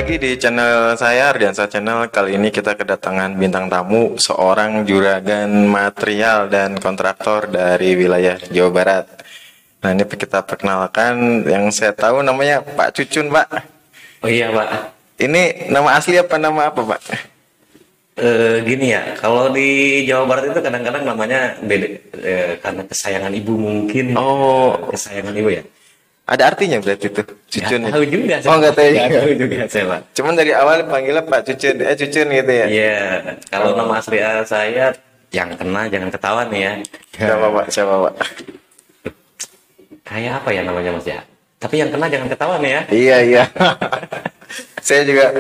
lagi di channel saya, Ardiansa Channel. Kali ini kita kedatangan bintang tamu, seorang juragan material dan kontraktor dari wilayah Jawa Barat. Nah, ini kita perkenalkan, yang saya tahu namanya Pak Cucun, Pak. Oh iya Pak, Ini nama asli apa nama apa, Pak? gini ya, kalau di Jawa Barat itu kadang-kadang namanya beda karena kesayangan ibu mungkin. Oh, Kesayangan ibu ya. ada artinya berarti itu, Cucun. Nggak tahu juga saya. Oh, nggak tahu Nggak juga. tahu juga saya Pak. Cuman dari awal panggilnya Pak Cucun, Cucun gitu ya. Iya, kalau nama asli saya yang kena jangan ketawa nih ya. Siapa, Pak? Siapa, Pak? Kayak apa ya namanya Mas ya? Tapi yang kena jangan ketawa nih ya. Iya, iya. Saya juga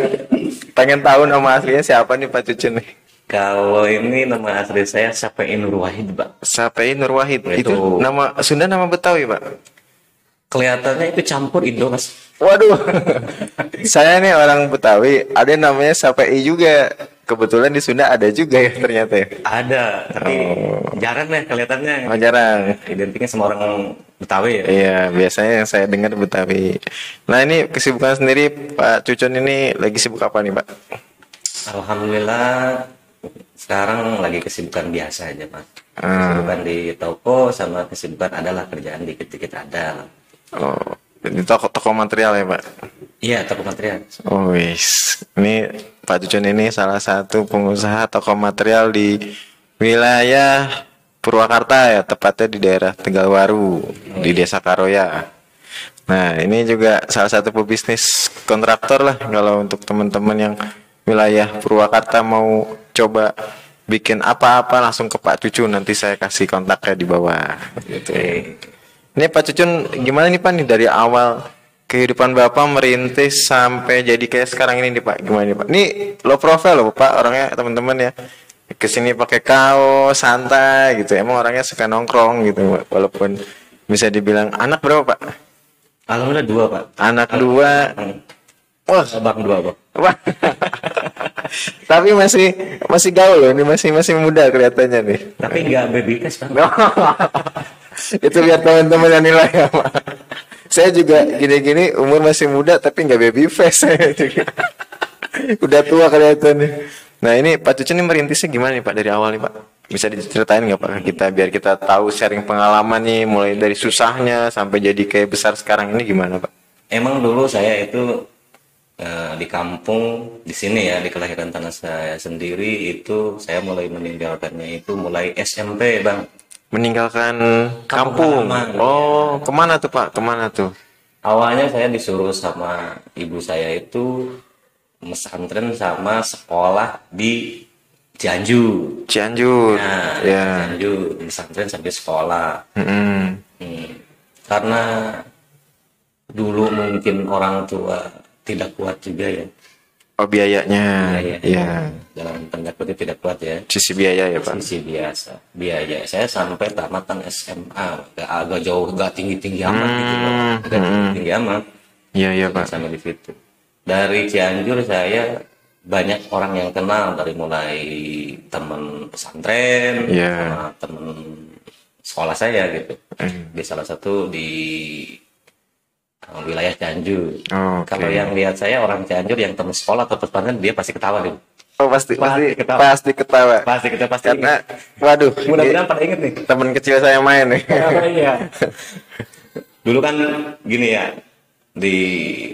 pengen tahu nama aslinya siapa nih Pak Cucun nih. Kalau ini nama asli saya Sapein Nur Wahid Pak. Sapai Nur Wahid. Itu Itu. nama Sunda, nama Betawi, Pak. Kelihatannya itu campur Indo Mas. Waduh. Saya nih orang Betawi, ada yang namanya Sapai juga. Kebetulan di Sunda ada juga ya ternyata ya. Ada, tapi jarang deh kelihatannya. Oh, jarang. Identiknya sama orang Betawi ya. Iya, biasanya yang saya dengar Betawi. Nah, ini kesibukan sendiri Pak Cucun ini lagi sibuk apa nih, Pak? Alhamdulillah sekarang lagi kesibukan biasa aja Mas. Kesibukan di toko sama kesibukan adalah kerjaan dikit-dikit ada. Oh, ini toko material ya, Pak? Iya, toko material. Oh, wis. Ini Pak Cucun ini salah satu pengusaha toko material di wilayah Purwakarta ya, tepatnya di daerah Tegalwaru, di Desa Karoya. Nah, ini juga salah satu pebisnis kontraktor lah kalau untuk teman-teman yang wilayah Purwakarta mau coba bikin apa-apa langsung ke Pak Cucun, nanti saya kasih kontaknya di bawah gitu. Ini Pak Cucun gimana nih Pak nih dari awal kehidupan Bapak merintis sampai jadi kayak sekarang ini nih Pak, gimana nih Pak? Ini low profile loh Pak orangnya teman-teman ya. Kesini pakai kaos santai gitu, emang orangnya suka nongkrong gitu, walaupun bisa dibilang anak berapa Pak? Alhamdulillah dua Pak. Anak dua. Wah, Abang dua Pak. wah. Tapi masih gaul loh, ini masih muda kelihatannya nih. Tapi nggak baby face Pak. Itu biar teman-teman yang nilai ya Pak. Saya juga gini-gini umur masih muda tapi nggak baby face saya juga. Udah tua kelihatannya. Nah, ini Pak Cucun ini merintisnya gimana nih Pak dari awal nih Pak? Bisa diceritain nggak Pak ke kita biar kita tahu sharing pengalaman nih mulai dari susahnya sampai jadi kayak besar sekarang ini gimana Pak? Emang dulu saya itu di kampung di sini ya, di kelahiran tanah saya sendiri itu saya mulai meninggalkannya itu mulai SMP Bang. Meninggalkan Kampung kampung. halaman. Oh, kemana tuh Pak? Kemana tuh? Awalnya saya disuruh sama ibu saya itu pesantren sama sekolah di Cianjur. Cianjur. Nah, Ya. Cianjur, pesantren sampai sekolah. Mm-mm. Karena dulu mungkin orang tua tidak kuat juga ya. Oh, biayanya. Biaya. Ya. Dalam tanda kutip tidak kuat ya. Sisi biaya ya Pak. Sisi biasa. Biaya. Saya sampai tamatan SMA. Agak jauh, gak tinggi-tinggi amat gitu loh. Gak tinggi-tinggi amat. Iya, iya Pak. Sampai di situ. Dari Cianjur saya banyak orang yang kenal dari mulai teman pesantren Iya. sama teman sekolah saya gitu. Di salah satu di wilayah Cianjur. Oke. Kalau yang lihat saya orang Cianjur yang teman sekolah atau pesantren dia pasti ketawa nih. Oh, pasti ketawa. pasti ketawa. Pasti kita pasti Karena ingat. waduh, Mudah-mudahan pada inget nih. teman kecil saya main nih. Iya. Dulu kan gini ya, di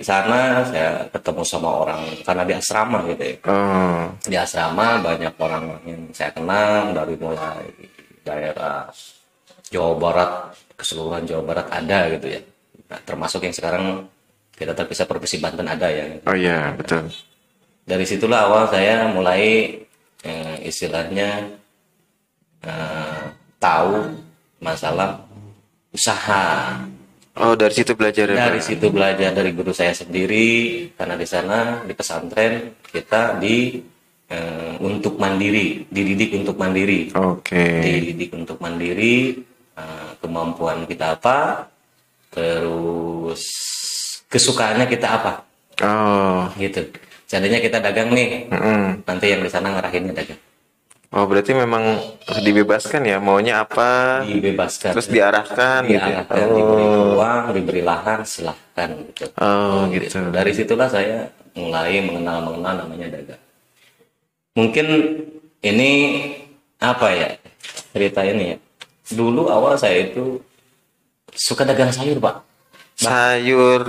sana saya ketemu sama orang karena di asrama gitu ya. Oh, Di asrama banyak orang yang saya kenal dari mulai daerah Jawa Barat, keseluruhan Jawa Barat ada gitu ya. Nah, termasuk yang sekarang kita terpisah Provinsi Banten ada ya. oh iya, betul. Dari situlah awal saya mulai istilahnya tahu masalah usaha. Oh, dari situ belajar ya, Dari Pak? situ belajar dari guru saya sendiri karena di sana di pesantren kita untuk mandiri, dididik untuk mandiri. Oke. Dididik untuk mandiri, kemampuan kita apa, terus kesukaannya kita apa, Oh, gitu. Seandainya kita dagang nih, nanti yang di sana ngarahinnya dagang. oh berarti memang dibebaskan ya, maunya apa, Dibebaskan, terus diarahkan gitu ya? diarahkan, diberi uang, diberi lahan, silahkan gitu. Oh, gitu. Dari situlah saya mulai mengenal namanya dagang. Mungkin ini apa ya cerita ini ya. Dulu awal saya itu suka dagang sayur, Pak. Sayur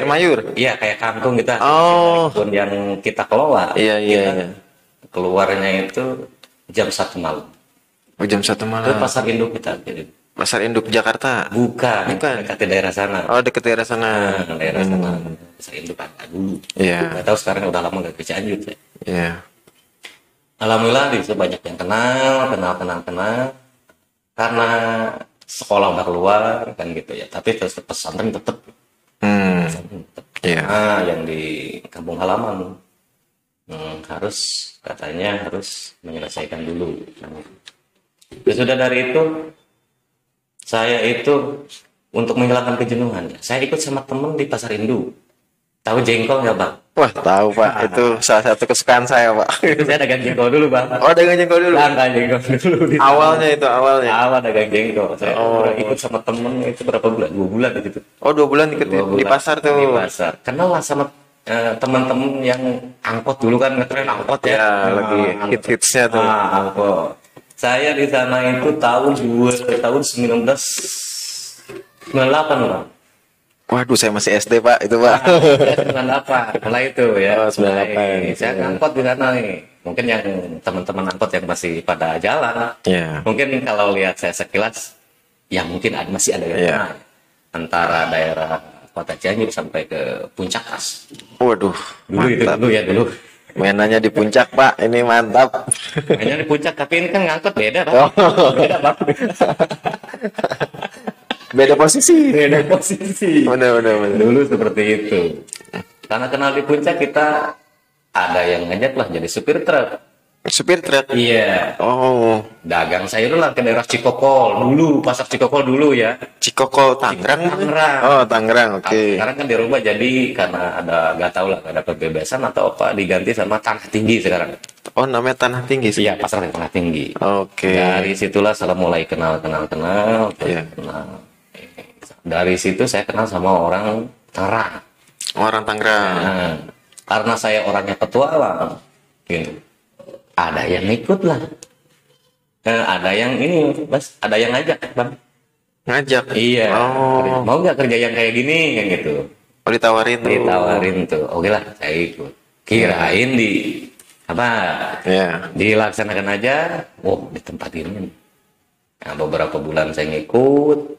mayur. Iya, kayak kangkung gitu. Oh. Kebun yang kita kelola. Iya. Keluarnya itu jam 1 malam. Oh, jam 1 Ke malam. pasar induk kita. Jadi, Pasar induk Jakarta. bukan. Bukan. Dekat daerah sana. Oh, dekat daerah sana. Daerah sana. Pasar induk ada dulu. Iya. Nggak tahu sekarang udah lama nggak ke Cianjur. Saya. Iya. Alhamdulillah di situ banyak yang kenal. Karena sekolah udah keluar kan gitu ya. Tapi terus pesantren tetap. Iya. Nah, yang di kampung halaman katanya harus menyelesaikan dulu. Ya sudah dari itu saya itu untuk menghilangkan kejenuhan. Saya ikut sama temen di pasar induk. Tahu jengkol nggak, Bang? Wah, tahu Pak. Itu salah satu kesukaan saya, Pak. Itu saya dagang jengkol dulu, Bang. Oh, dagang jengkol dulu. Dagang jengkol dulu. Awalnya. Awal dagang jengkol. Saya ikut sama temen itu berapa bulan? 2 bulan gitu. Oh, 2 bulan ikut 2 bulan. di pasar tuh. Di pasar. Kenal lah sama teman-teman yang angkot dulu kan ngetren angkot ya. Ya, lagi hits-hitsnya tuh. Angkot. Saya di sana itu tahun 1998, Bang. Waduh, saya masih SD, Pak. Itu, Pak. 98 mulai itu ya. Oh, 98. Saya ngangkot di sana nih. Mungkin yang teman-teman angkot yang masih pada jalan, Iya. mungkin kalau lihat saya sekilas, ya mungkin masih ada yang Iya. kenal. Antara daerah Kota Cianjur sampai ke Puncak As. Waduh, Dulu itu mantap. dulu. Mainannya di puncak, Pak. Ini mantap. Hanya di Puncak, tapi ini kan ngangkot beda, Pak. Oh. Beda, Pak. Beda posisi. Beda posisi. Benar. Dulu seperti itu. Karena kenal di Puncak, kita ada yang ngajak lah jadi supir truk. Supir truk. Iya. Oh, Dagang sayur lah ke daerah Cikokol dulu, pasar Cikokol dulu ya. Cikokol Tangerang. Tangerang. Oh, Tangerang. Oke. Sekarang kan dirubah jadi karena ada nggak tahu lah ada kebebasan atau apa diganti sama Tanah Tinggi sekarang. Oh, namanya Tanah Tinggi sih. Iya, pasar Tanah Tinggi. Oke. Dari situlah saya mulai kenal. Iya. Dari situ saya kenal sama orang Tangerang. Orang Tangerang. Nah, karena saya orangnya petualang, gitu. Ada yang ikut lah. Ada yang ini, Mas, ada yang ngajak, Bang. Ngajak. Iya. Oh. Mau nggak kerja yang kayak gini, kan gitu. Oh, ditawarin tuh. Ditawarin tuh. Oke lah, saya ikut. Kirain di apa? Iya. Dilaksanakan aja. Oh, di tempat ini. Nah, beberapa bulan saya ngikut.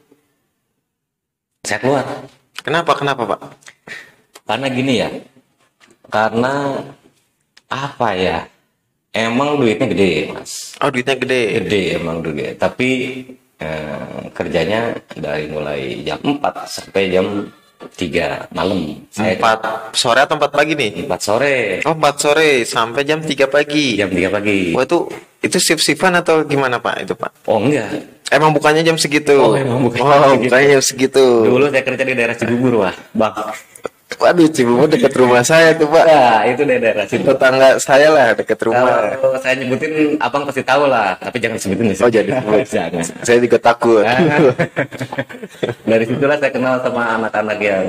Saya keluar. Kenapa, Pak? Karena gini ya. Karena apa ya? Emang duitnya gede, Mas. Oh, duitnya gede. Gede emang gede. Tapi kerjanya dari mulai jam 4 sampai jam 3 malam. Saya 4 sore atau 4 pagi nih? 4 sore. Oh, 4 sore sampai jam 3 pagi. Jam 3 pagi. Wah, itu shift-shiftan atau gimana, Pak? Itu, Pak? Oh enggak. Emang bukannya jam segitu? Oh, emang bukannya Oh, segitu. bukannya jam segitu. Dulu saya kerja di daerah Cibubur, Wah. Bang. Waduh, Cibubur dekat rumah saya tuh, Pak. Nah, itu daerah situ. Tetangga saya lah dekat rumah. Kalau saya nyebutin, abang pasti tahu lah. Tapi jangan sebutin di sini. Oh, jadi Jangan. saya juga takut. Nah, dari situlah saya kenal sama anak-anak yang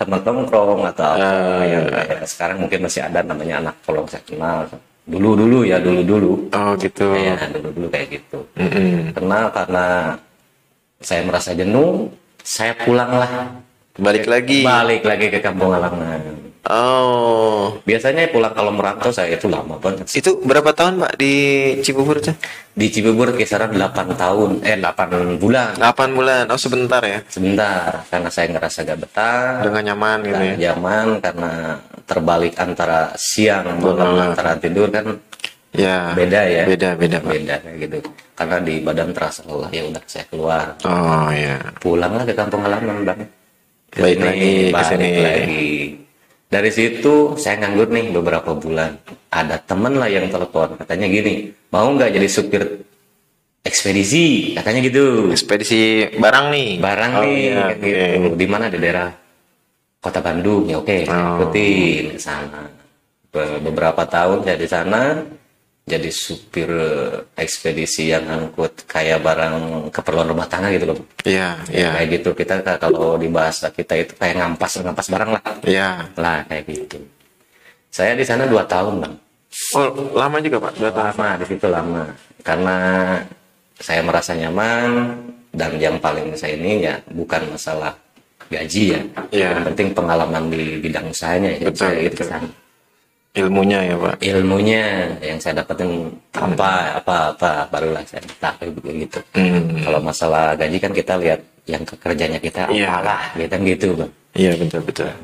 teman tongkrong atau apa yang kayak sekarang mungkin masih ada namanya anak kolong saya kenal. Dulu ya. Oh, gitu. Ya, dulu kayak gitu. Kenal karena saya merasa jenuh, saya pulang lah. Balik lagi. Balik lagi ke kampung halaman. Oh. Biasanya pulang kalau merantau saya itu lama banget. Itu berapa tahun, Pak, di Cibubur tuh? Di Cibubur kisaran 8 tahun, 8 bulan. 8 bulan. Oh, sebentar ya. Sebentar, karena saya ngerasa gak betah. Dengan nyaman gitu ya. Nyaman karena terbalik antara siang malam antara tidur kan Ya. beda ya. Beda, Pak. Beda kayak gitu. Karena di badan terasa lelah, ya udah saya keluar. Oh, ya. Pulanglah ke kampung halaman, Bang. Balik lagi ke sini. Lagi. Dari situ saya nganggur nih beberapa bulan. Ada temen lah yang telepon, katanya gini, mau nggak jadi supir ekspedisi? Katanya gitu. Ekspedisi barang nih. Barang Oh, nih, iya, kayak gitu. Di mana di daerah Kota Bandung ya, oke, ikutin ke sana. Beberapa tahun saya di sana. Jadi supir ekspedisi yang angkut kayak barang keperluan rumah tangga gitu loh. Iya, iya. Kayak gitu kita kalau di bahasa kita itu kayak ngampas barang lah. Iya. Lah kayak gitu. Saya di sana 2 tahun, Bang. Oh, lama juga Pak? 2 tahun. Lama, di situ lama. Karena saya merasa nyaman, dan yang paling saya ini ya bukan masalah gaji ya. Iya. Yang penting pengalaman di bidang usahanya ya. Betul, Saya itu betul. sana. Ilmunya ya Pak? Ilmunya yang saya dapetin apa barulah saya tahu begitu. Kalau masalah gaji kan kita lihat yang kerjanya kita Iya. apalah gitu, Bang. Iya, betul-betul.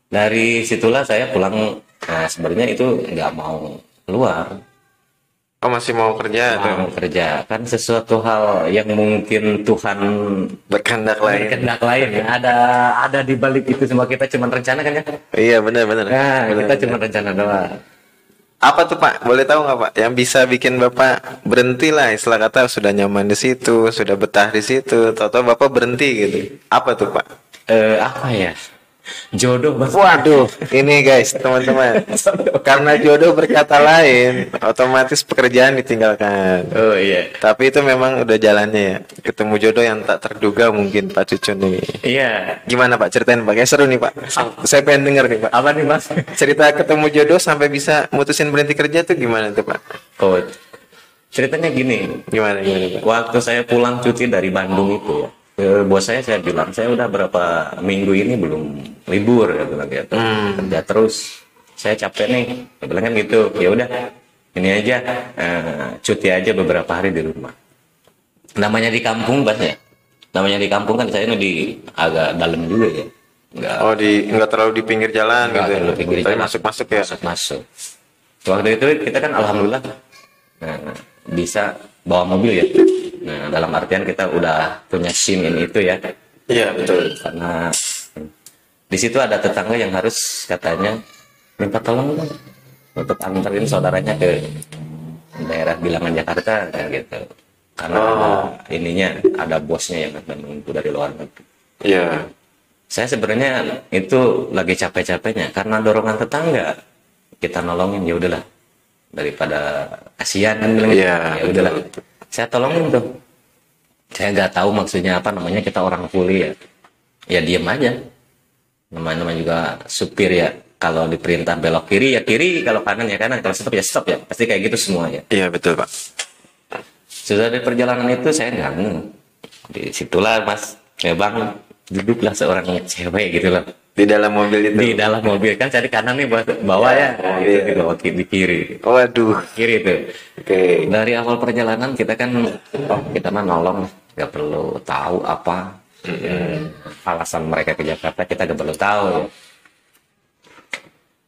Dari situlah saya pulang. Nah, sebenarnya itu nggak mau keluar, Oh, masih mau kerja mau tuh? kerja kan sesuatu hal yang mungkin Tuhan Berkehendak lain. berkehendak lain ya. Ada di balik itu semua, kita cuma rencana kan ya. Iya, benar-benar. Nah, kita cuma rencana doang. Apa tuh Pak? Boleh tahu nggak Pak? Yang bisa bikin Bapak berhenti lah, istilah kata sudah nyaman di situ, sudah betah di situ, tahu-tahu Bapak berhenti gitu. Apa tuh Pak? Apa ya? Jodoh, Bang. Waduh, ini guys, teman-teman. Karena jodoh berkata lain, otomatis pekerjaan ditinggalkan. Oh iya. Tapi itu memang udah jalannya ya. Ketemu jodoh yang tak terduga mungkin Pak Cucun ini. Iya. Gimana Pak? Ceritain Pak. Kayak seru nih Pak. Saya pengen denger nih Pak. Apa nih, Mas? Cerita ketemu jodoh sampai bisa mutusin berhenti kerja tuh gimana tuh Pak? Oh, ceritanya gini. Gimana Pak? Waktu saya pulang cuti dari Bandung itu ya, ke bos saya bilang, saya udah berapa minggu ini belum libur, ya bilang gitu. Kerja terus, saya capek nih. Dia bilang kan gitu. Ya udah, ini aja, cuti aja beberapa hari di rumah. Namanya di kampung, Bas ya. Namanya di kampung kan saya ini di agak dalam juga ya. Nggak terlalu di pinggir jalan Nggak gitu. terlalu pinggir Tapi jalan. masuk-masuk ya. Masuk. Waktu itu kita kan alhamdulillah bisa bawa mobil ya. Nah, dalam artian kita udah punya SIM ini itu ya. Iya, betul. Karena di situ ada tetangga yang harus katanya minta tolong dong untuk anterin saudaranya ke daerah Bilangan Jakarta kayak gitu. Karena ininya ada bosnya yang akan menunggu dari luar negeri. Iya. Saya sebenarnya itu lagi capek-capeknya karena dorongan tetangga kita nolongin, ya udahlah, daripada kasihan kan bilang gitu. Iya, Ya udahlah, saya tolongin tuh. Saya nggak tahu maksudnya apa, namanya kita orang kuli ya diem aja. Namanya juga supir ya, kalau diperintah belok kiri ya kiri, kalau kanan ya kanan, kalau stop ya stop ya, pasti kayak gitu semua ya. Iya, betul Pak. Sudah di perjalanan itu saya ganggu. Di situlah Mas, ya Bang, duduklah seorang cewek gitu loh. Di dalam mobil itu. Di dalam mobil kan, saya di kanan nih bawa ya. Nah, itu di bawah di kiri. Waduh. Kiri itu. Oke. Dari awal perjalanan kita kan, kita mah nolong, nggak perlu tahu apa alasan mereka ke Jakarta, kita nggak perlu tahu. Ya.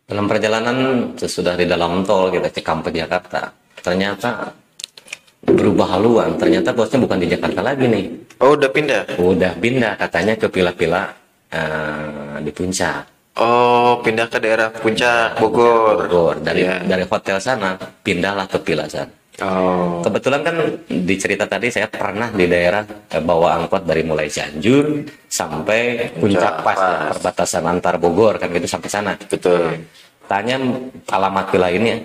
Dalam perjalanan sesudah di dalam tol kita Cikampek Jakarta, ternyata berubah haluan. Ternyata bosnya bukan di Jakarta lagi nih. Oh, udah pindah. Udah pindah katanya ke Pila-Pila di Puncak. Oh, pindah ke daerah Puncak Bogor. Bogor. Iya. Dari hotel sana pindahlah ke Pila sana. Oh. Kebetulan kan di cerita tadi saya pernah di daerah bawa angkot dari mulai Cianjur sampai Puncak pas ya, perbatasan antar Bogor kan gitu sampai sana. Betul. Tanya alamat Pila ini ya.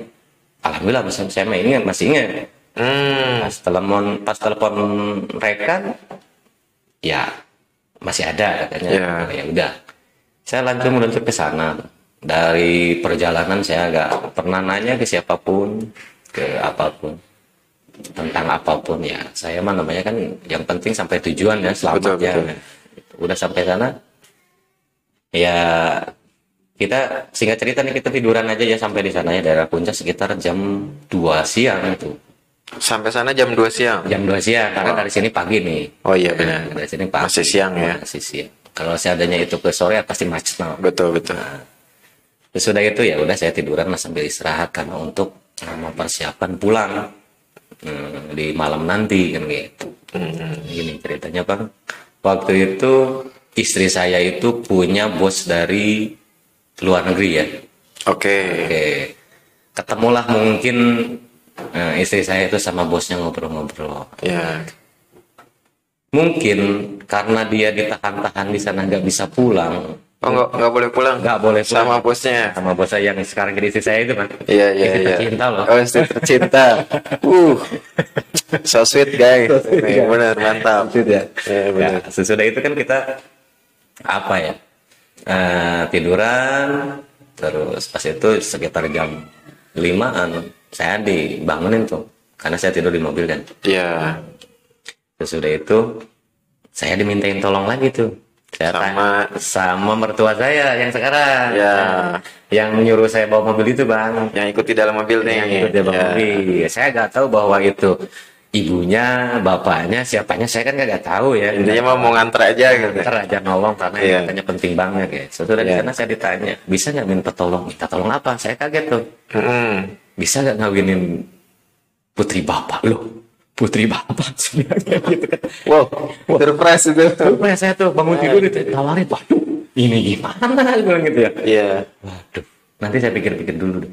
Alhamdulillah saya masih ingat. Pas telepon rekan ya masih ada katanya. Ya udah. Saya meluncur ke sana. Dari perjalanan saya nggak pernah nanya ke siapapun, ke apapun, tentang apapun ya. Saya mah namanya kan yang penting sampai tujuan ya, selamat ya. Udah sampai sana. Ya kita singkat cerita nih, kita tiduran aja ya sampai di sana ya, daerah Puncak sekitar jam 2 siang itu. Sampai sana jam 2 siang. Jam 2 siang karena dari sini pagi nih. Oh iya benar. Dari sini pagi. Masih siang ya. Masih siang. Kalau seadanya itu ke sore pasti macet. Betul. Sesudah itu ya udah saya tiduran lah sambil istirahat karena untuk mempersiapkan pulang di malam nanti kan gitu. Gini ceritanya Bang. Waktu itu istri saya itu punya bos dari luar negeri ya. Oke. Ketemulah mungkin istri saya itu sama bosnya ngobrol-ngobrol. Ya. Mungkin karena dia ditahan-tahan di sana nggak bisa pulang. Oh nggak boleh pulang. Nggak boleh pulang. Sama bosnya. Sama bos saya yang sekarang jadi istri saya itu kan. Iya. Istri tercinta loh. Oh istri tercinta. So sweet guys. Benar mantap. Ya. Benar. Sesudah itu kan kita apa ya? Tiduran. Terus pas itu sekitar jam 5-an saya dibangunin tuh karena saya tidur di mobil kan. Iya. Sesudah itu saya dimintain tolong lagi tuh. Saya sama mertua saya yang sekarang. Ya. Yang nyuruh saya bawa mobil itu, Bang. Yang ikut di dalam mobil nih. Yang ikut di dalam mobil. Saya nggak tahu bahwa itu ibunya, bapaknya, siapanya saya kan nggak tahu ya. Intinya mau nganter aja gitu. Nganter aja nolong karena katanya penting banget ya. Sesudah di sana saya ditanya, bisa nggak minta tolong? Minta tolong apa? Saya kaget tuh. Bisa nggak ngawinin putri bapak loh? Putri bapak sebenarnya gitu kan. Wow, surprise itu. Surprise saya tuh bangun tidur ditawarin, waduh ini gimana gitu ya. Iya. Waduh, nanti saya pikir-pikir dulu deh.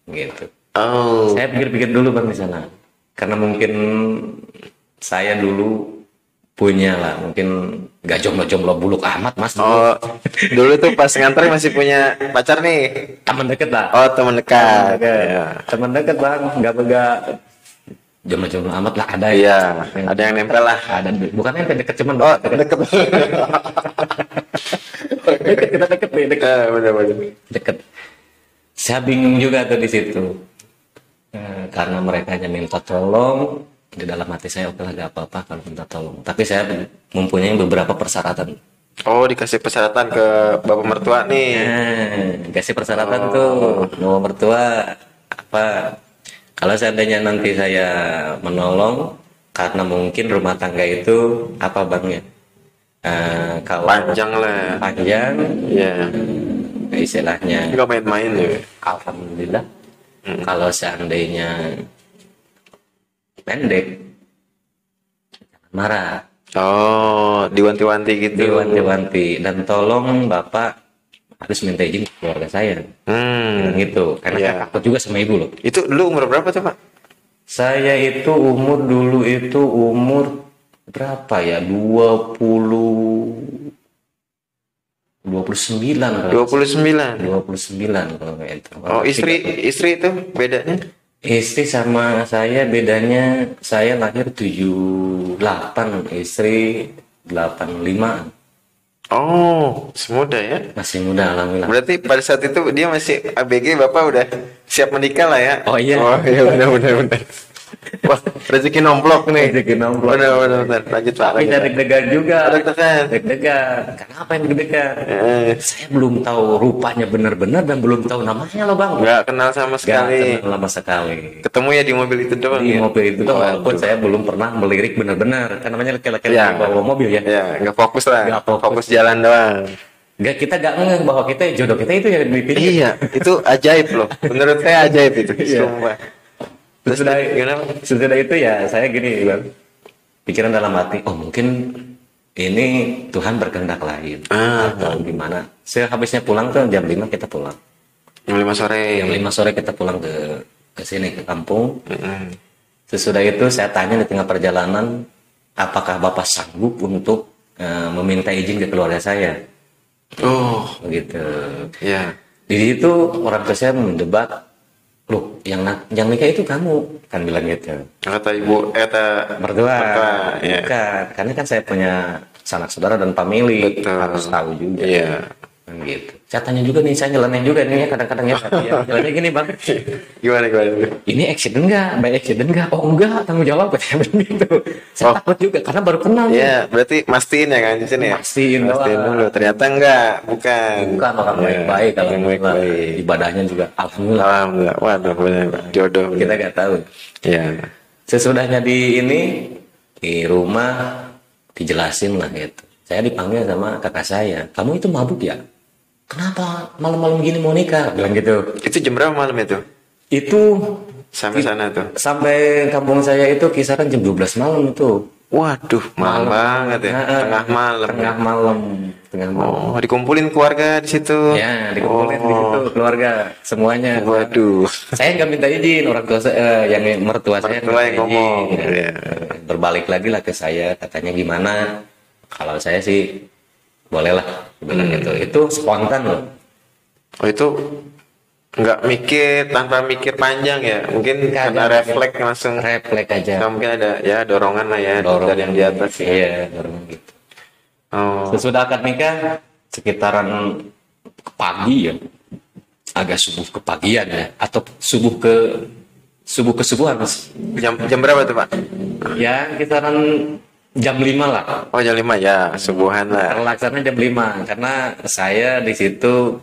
Gitu. Oh. Saya pikir-pikir dulu Bang di sana. Karena mungkin saya dulu punya lah, mungkin gak jomblo-jomblo buluk amat Mas. Oh, dulu tuh pas nganter masih punya pacar nih. Teman deket lah. Oh, teman dekat. Ya. Teman deket Bang, nggak jomblo-jomblo amat lah ada ya. Ada yang nempel lah. Ada, bukan nempel deket cuman. Oh, deket. Kita deket nih, deket. Bener-bener. Deket. Saya bingung juga tuh di situ. Karena mereka hanya minta tolong, di dalam hati saya oke lah gak apa-apa kalau minta tolong. Tapi saya mempunyai beberapa persyaratan. Oh, dikasih persyaratan ke bapak mertua nih. Dikasih persyaratan tuh, bapak mertua apa? Kalau seandainya nanti saya menolong, karena mungkin rumah tangga itu apa Bang ya? Kalau Panjang lah. Panjang, ya. Istilahnya. Nggak main-main ya. Alhamdulillah. Kalau seandainya pendek, jangan marah. Oh, diwanti-wanti gitu. Diwanti-wanti dan tolong Bapak harus minta izin ke keluarga saya. Gitu. Karena saya takut juga sama ibu loh. Itu dulu umur berapa tuh, Pak? Saya itu umur dulu itu umur berapa ya? 29 kalau 29 kalau kayak itu. Oh, istri itu bedanya? Istri sama saya bedanya, saya lahir 78, istri 85. Oh, semuda ya? Masih muda alhamdulillah. Berarti pada saat itu dia masih ABG, Bapak udah siap menikah lah ya? Oh iya. Oh iya, benar. Wah, rezeki nomplok nih. Rezeki nomplok. Benar. Lanjut Pak. Tapi saya deg-degan juga. Deg-degan. Kenapa yang deg-degan? Saya belum tahu rupanya benar-benar dan belum tahu namanya loh Bang. Nggak kenal sama sekali. Nggak kenal sama sekali. Ketemu ya di mobil itu doang. Di mobil itu doang. Walaupun saya belum pernah melirik benar-benar. Kan namanya laki-laki bawa mobil ya. Ya, nggak fokus lah. Nggak fokus jalan doang. Kita nggak ngeh bahwa jodoh kita itu yang dipilih. Iya, itu ajaib loh. Menurut saya ajaib itu. Sumpah. Sesudah itu ya saya gini Bang, pikiran dalam hati, oh mungkin ini Tuhan berkehendak lain atau gimana. Sehabisnya pulang tuh jam 5 kita pulang. Jam 5 sore. Jam 5 sore kita pulang ke sini ke kampung. Sesudah itu saya tanya di tengah perjalanan, apakah Bapak sanggup untuk meminta izin ke keluarga saya? Oh, begitu. Ya. Di situ orang tua saya mendebat, loh yang nikah itu kamu, kan bilang gitu. Kata ibu, kata mertua. Ya. Bukan, karena kan saya punya sanak saudara dan family. Betul. Harus tahu juga. Iya. Gitu. Saya tanya juga nih, saya nyelenin juga nih ya kadang-kadang ya. Nyeleneh gini Bang. Gimana? Ini accident nggak? By accident nggak? Oh enggak, tanggung jawab katanya begitu. Saya takut juga karena baru kenal. Iya, berarti mastiin ya kan di sini ya? Mastiin dulu. Ternyata enggak, bukan. Bukan orang baik-baik kalau baik. Ibadahnya juga alhamdulillah. Waduh, benar. Jodoh. Kita nggak tahu. Iya. Sesudahnya di rumah dijelasin lah gitu. Saya dipanggil sama kakak saya. Kamu itu mabuk ya? Kenapa malam-malam gini mau nikah? Bilang gitu. Itu jam berapa malam itu? Itu sampai sana tuh. Sampai kampung saya itu kisaran jam 12 malam itu. Waduh, malam banget ya. Tengah malam. Oh, dikumpulin keluarga di situ. Ya, dikumpulin di situ keluarga semuanya. Waduh. Saya nggak minta izin, orang tua saya yang mertua saya yang ngomong. Ya. Berbalik lagi lah ke saya, katanya gimana? Kalau saya sih bolehlah bilang gitu. Itu spontan loh. Oh, itu nggak mikir, tanpa mikir panjang ya, mungkin karena refleks langsung. Refleks aja. Nah, mungkin ada ya dorongan lah ya dari yang di atas. Iya, dorongan gitu. Oh. Sesudah akad nikah sekitaran pagi ya, agak subuh ke pagian ya, atau subuh ke subuhan Mas. Jam berapa tuh Pak? Ya kisaran jam 5 lah. Oh jam 5 ya, subuhan lah. Terlaksana jam 5 karena saya di situ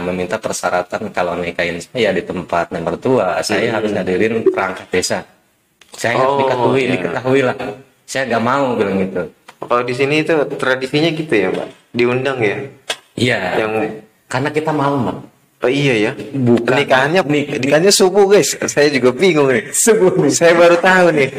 meminta persyaratan kalau nikahin saya di tempat mertua, saya harus hadirin perangkat desa. Saya harus diketahui lah. Saya nggak mau bilang gitu. Kalau di sini itu tradisinya gitu ya Pak? Diundang ya? Iya. Karena kita malam, Pak. Oh iya ya. Bukan. Nikahannya subuh guys. Saya juga bingung nih. Subuh. Saya baru tahu nih.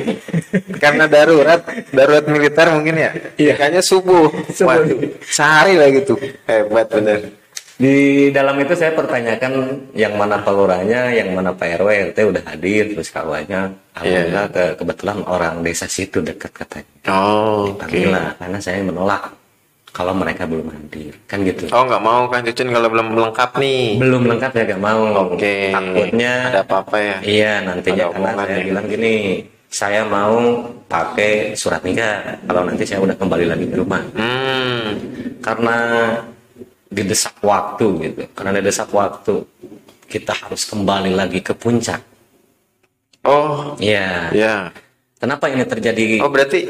Karena darurat militer mungkin ya. Iya. Nikahnya subuh. Waduh, sehari lah gitu. Hebat bener. Di dalam itu saya pertanyakan yang mana Pak Lurahnya, yang mana Pak RW, RT udah hadir, terus kawannya. Alhamdulillah kebetulan orang desa situ dekat katanya. Oh, oke. Karena saya menolak kalau mereka belum hadir, kan gitu. Oh nggak mau kan Cucun kalau belum lengkap nih. Belum lengkap ya nggak mau. Oke. Takutnya ada apa-apa ya? Iya nantinya Ada karena saya bilang gini, saya mau pakai surat nikah kalau nanti saya udah kembali lagi ke rumah. Karena didesak waktu gitu. Karena didesak waktu, kita harus kembali lagi ke puncak. Oh. Iya. Iya. Kenapa ini terjadi? Oh berarti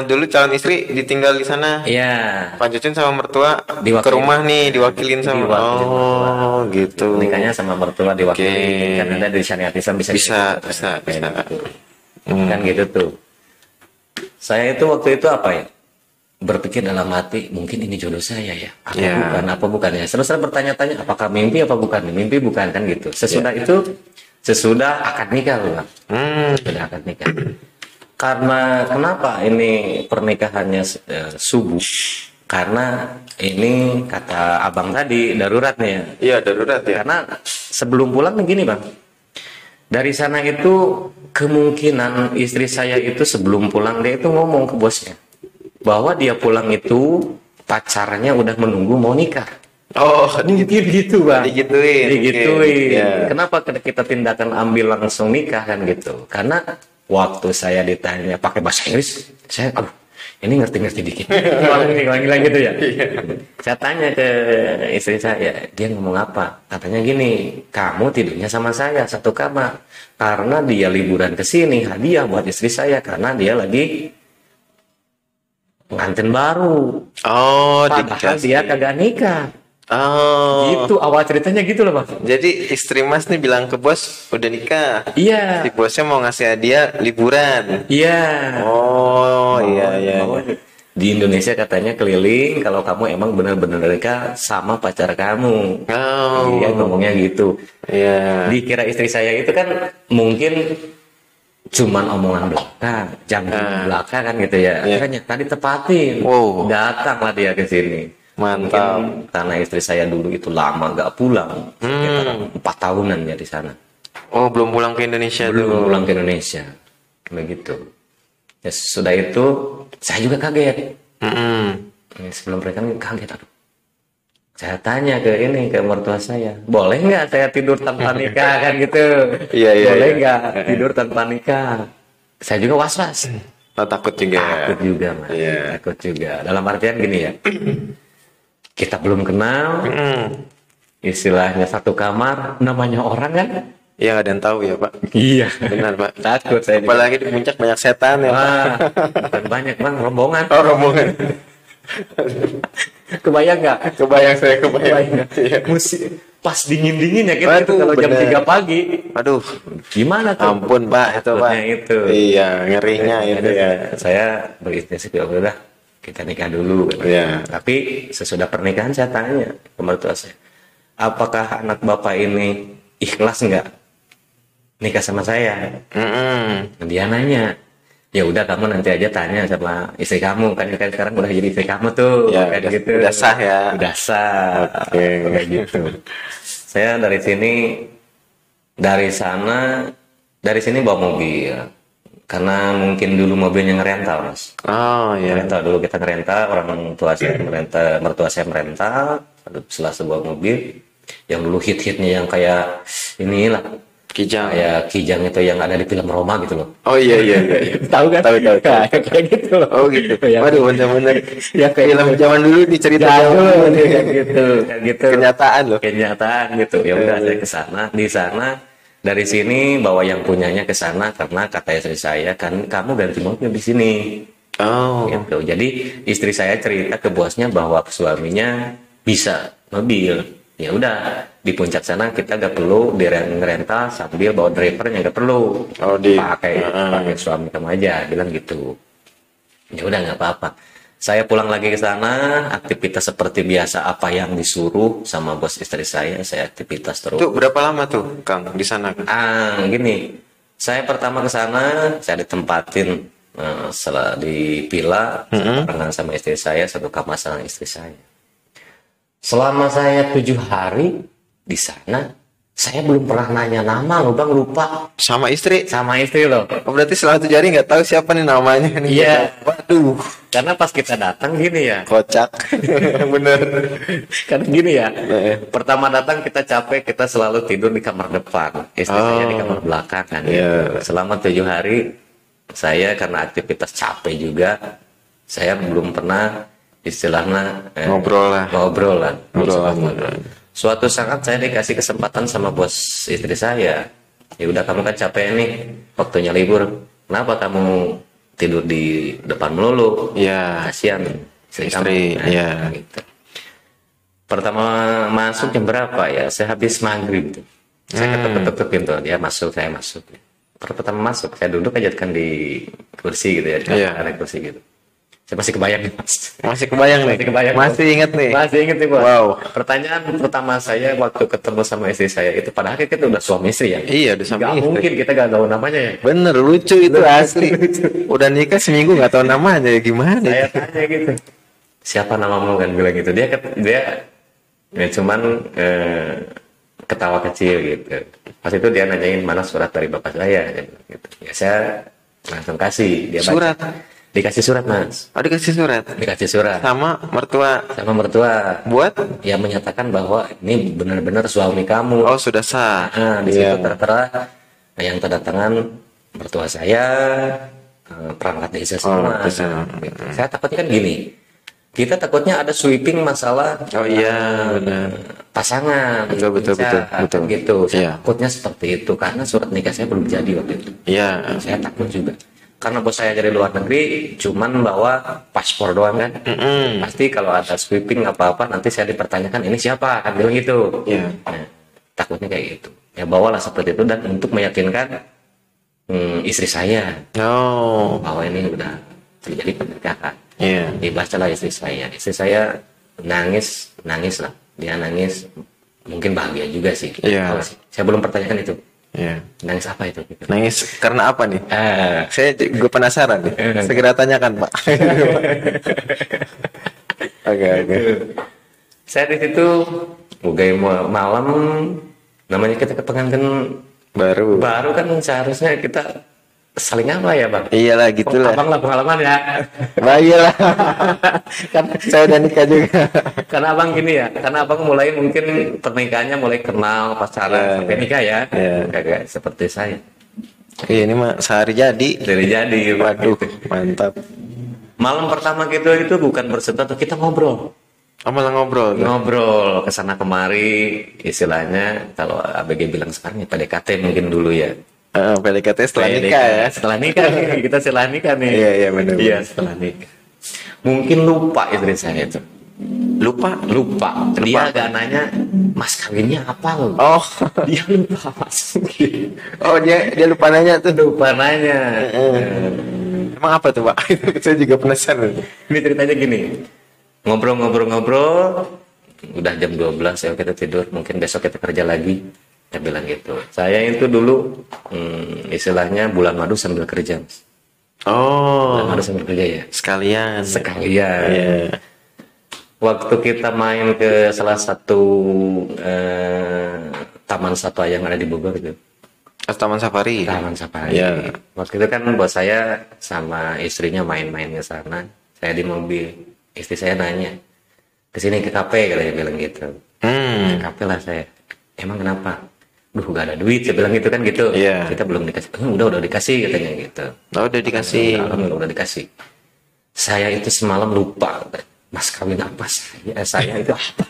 dulu calon istri ditinggal di sana. Iya. Pak Cucun sama mertua ke rumah nih diwakilin sama. Oh gitu. Nikahnya sama mertua diwakilin. Karena ada di syariat Islam bisa. Kan gitu tuh. Saya itu waktu itu apa ya? Berpikir dalam hati, mungkin ini jodoh saya ya. Apa bukan ya? Terus saya bertanya-tanya, apakah mimpi apa bukan? Mimpi bukan kan gitu. Sesudah akad nikah loh, Pak. Sudah akad nikah. Karena kenapa ini pernikahannya subuh? Karena ini kata abang tadi darurat nih ya. Iya darurat ya. Karena sebelum pulang begini Bang. Dari sana itu kemungkinan istri saya itu sebelum pulang dia itu ngomong ke bosnya bahwa dia pulang itu pacarnya udah menunggu mau nikah. Oh, mungkin gitu Bang. Digituin. Yeah. Kenapa kita tindakan ambil langsung nikah kan gitu? Karena waktu saya ditanya pakai bahasa Inggris, saya ini ngerti dikit. Lagi gitu ya. Saya tanya ke istri saya, dia ngomong apa? Katanya gini, kamu tidurnya sama saya satu kamar. Karena dia liburan ke sini, hadiah buat istri saya karena dia lagi pengantin baru. Oh, padahal dia kagak nikah. Oh, gitu awal ceritanya gitu loh Mas. Jadi istri Mas nih bilang ke bos udah nikah. Iya. Si bosnya mau ngasih hadiah liburan. Iya. Oh, iya. Di Indonesia katanya keliling kalau kamu emang benar-benar nikah sama pacar kamu. Oh. Iya ngomongnya gitu. Iya. Dikira istri saya itu kan mungkin cuman omongan belaka, jam belaka kan gitu ya. Akhirnya tadi tepatin. Wow. Datanglah dia ke sini. Mantap. Mungkin karena istri saya dulu itu lama nggak pulang, sekitar 4 tahunan ya di sana. Oh, belum pulang ke Indonesia belum pulang ke Indonesia, begitu. Ya sudah itu saya juga kaget. Sebelum mereka kaget aku. Saya tanya ke mertua saya, boleh nggak saya tidur tanpa nikah kan gitu? Iya. Boleh nggak tidur tanpa nikah? Saya juga was-was. Takut juga. Takut juga, Mas. Iya. Takut juga. Dalam artian gini ya. Kita belum kenal, istilahnya satu kamar, namanya orang kan? Iya, nggak ada yang tahu ya Pak. Iya, benar Pak. Takut saya. Apalagi di puncak banyak setan ya Pak. Dan banyak Bang, rombongan. Oh, rombongan. Kebayang nggak? Kebayang. Iya. Pas dingin ya kita itu kalau jam 3 pagi. Aduh, gimana tuh? Ampun Pak, itu Pak. Itu. Iya, ngerinya itu ya. Saya berinisiatif ya udah kita nikah dulu. Iya. Tapi sesudah pernikahan saya tanya ke mertua saya, apakah anak bapak ini ikhlas nggak nikah sama saya? Dia nanya, ya udah kamu nanti aja tanya sama istri kamu kan sekarang udah jadi istri kamu tuh ya, kayak gitu. Udah sah ya. Udah sah. Oke. Kayak gitu. Saya dari sini bawa mobil karena mungkin dulu mobilnya ngerental Mas. Oh iya. Rental dulu kita ngerental, orang tua saya merental, mertua saya merental setelah sebuah mobil yang dulu hit-hitnya yang kayak inilah Kijang. Kayak Kijang itu yang ada di film Roma gitu loh. Oh iya iya iya. Tahu kan? Tahu. Nah, kayak gitu loh. Oh gitu. Ya, Waduh, bener-bener ya kayak film zaman dulu dicerita jadul kayak gitu, kayak gitu. kenyataan loh. Kenyataan gitu. Ya udah saya ke sana. Di sana dari sini bawa yang punyanya ke sana karena kata istri saya kan kamu ganti mobil di sini. Oh. Gitu. Jadi istri saya cerita ke bosnya bahwa suaminya bisa mobil. Ya udah di puncak sana kita gak perlu rental sambil bawa drivernya, gak perlu. Oh, pakai suami kamu aja, bilang gitu. Ya udah nggak apa-apa. Saya pulang lagi ke sana, aktivitas seperti biasa apa yang disuruh sama bos istri saya aktivitas terus. Itu berapa lama tuh, Kang, di sana? Gini. Saya pertama ke sana, saya ditempatin setelah di villa barengan sama istri saya, satu kamar sama istri saya. Selama saya 7 hari di sana, saya belum pernah nanya nama loh bang, lupa. Sama istri? Sama istri loh. Oh, berarti selama 7 hari nggak tahu siapa nih namanya nih. Iya. Waduh. Karena pas kita datang gini ya. Kocak. Bener. Karena gini ya. Pertama datang kita capek, kita selalu tidur di kamar depan. Istri saya di kamar belakang kan. Iya. Selama 7 hari, saya karena aktivitas capek juga, saya belum pernah istilahnya ngobrol lah. Suatu saat saya dikasih kesempatan sama bos istri saya. Ya udah kamu kan capek nih, waktunya libur. Kenapa kamu tidur di depan melulu? Iya. Kasihan istri kamu. Iya. Gitu. Pertama masuk jam berapa ya? Saya habis maghrib tuh. Saya ketuk-ketuk pintu, dia masuk, saya masuk. Pertama masuk, saya duduk aja kan di kursi gitu ya, ada kursi gitu. Saya masih kebayang nih mas. Masih kebayang nih. Masih inget nih. Masih inget nih bos. Wow. Pertanyaan pertama saya waktu ketemu sama istri saya itu, padahal kita udah suami istri ya. Iya, udah suami istri. Gak mungkin kita gak tahu namanya ya. Bener, lucu itu asli. Udah nikah seminggu gak tahu namanya, gimana? Saya tanya gitu. Siapa namamu kan bilang gitu. Dia ya cuman ketawa kecil gitu. Pas itu dia nanyain mana surat dari bapak saya gitu. Ya saya langsung kasih dia surat. Baca. Dikasih surat mas. Oh dikasih surat. Dikasih surat. Sama mertua. Sama mertua. Buat? Ya menyatakan bahwa ini benar-benar suami kamu. Oh sudah sah. Nah, di situ tertera yang tanda tangan mertua saya, perangkat desa semua. Gitu. Saya takutnya kan gini. Kita takutnya ada sweeping masalah. Oh iya benar. Pasangan. Betul. Gitu. Saya takutnya seperti itu karena surat nikah saya belum jadi waktu itu. Iya. Saya takut juga. Karena bos saya dari luar negeri cuman bawa paspor doang kan. Pasti kalau ada sweeping apa-apa nanti saya dipertanyakan ini siapa, kan bilang gitu. Nah, takutnya kayak gitu. Ya bawalah seperti itu dan untuk meyakinkan istri saya bahwa ini udah terjadi pernikahan. Dibacalah istri saya. Istri saya nangis lah. Dia nangis mungkin bahagia juga sih. Saya belum pertanyakan itu. Nangis apa itu? Nangis karena apa nih? Saya gue penasaran nih. Segera tanyakan Pak. Oke. Saya di situ malam namanya kita ke pengantin baru kan seharusnya kita saling apa ya bang? Iyalah gitulah. Abang lah pengalaman ya. Iyalah. Kan saya udah nikah juga. Karena abang gini ya, karena abang mulai mungkin pernikahannya mulai kenal pacaran sampai nikah ya. Kayak seperti saya. Iya ini mah sehari jadi. Waduh, mantap. Malam pertama kita itu bukan bersentuh, kita ngobrol. Malah ngobrol kesana kemari, istilahnya kalau ABG bilang sekarang ya PDKT mungkin dulu ya. PDKT setelah nikah ya. Setelah nikah nih, kita setelah nikah nih. Iya benar. Iya setelah nikah. Mungkin lupa istri saya itu. Lupa. Dia agak nanya, mas kawinnya apa lo? Oh, dia lupa mas. Oh dia lupa nanya tuh. Emang apa tuh Pak? Saya juga penasaran. Ini ceritanya gini. Ngobrol. Udah jam 12 ya kita tidur. Mungkin besok kita kerja lagi. Dia bilang gitu. Saya itu dulu istilahnya bulan madu sambil kerja. Bulan madu sambil kerja ya. Sekalian. Yeah. Waktu kita main ke salah satu taman satwa yang ada di Bogor gitu. Taman Safari. Yeah. Waktu itu kan bos saya sama istrinya main-main ke sana. Saya di mobil. Istri saya nanya, kesini ke kafe katanya bilang gitu. Ke kafe lah saya. Emang kenapa? duh gak ada duit, saya bilang gitu kan gitu. Iya. Kita belum dikasih. Udah dikasih katanya gitu. Oh, udah dikasih. Alhamdulillah udah dikasih. Saya itu semalam lupa, Mas kawin apa saya itu apa?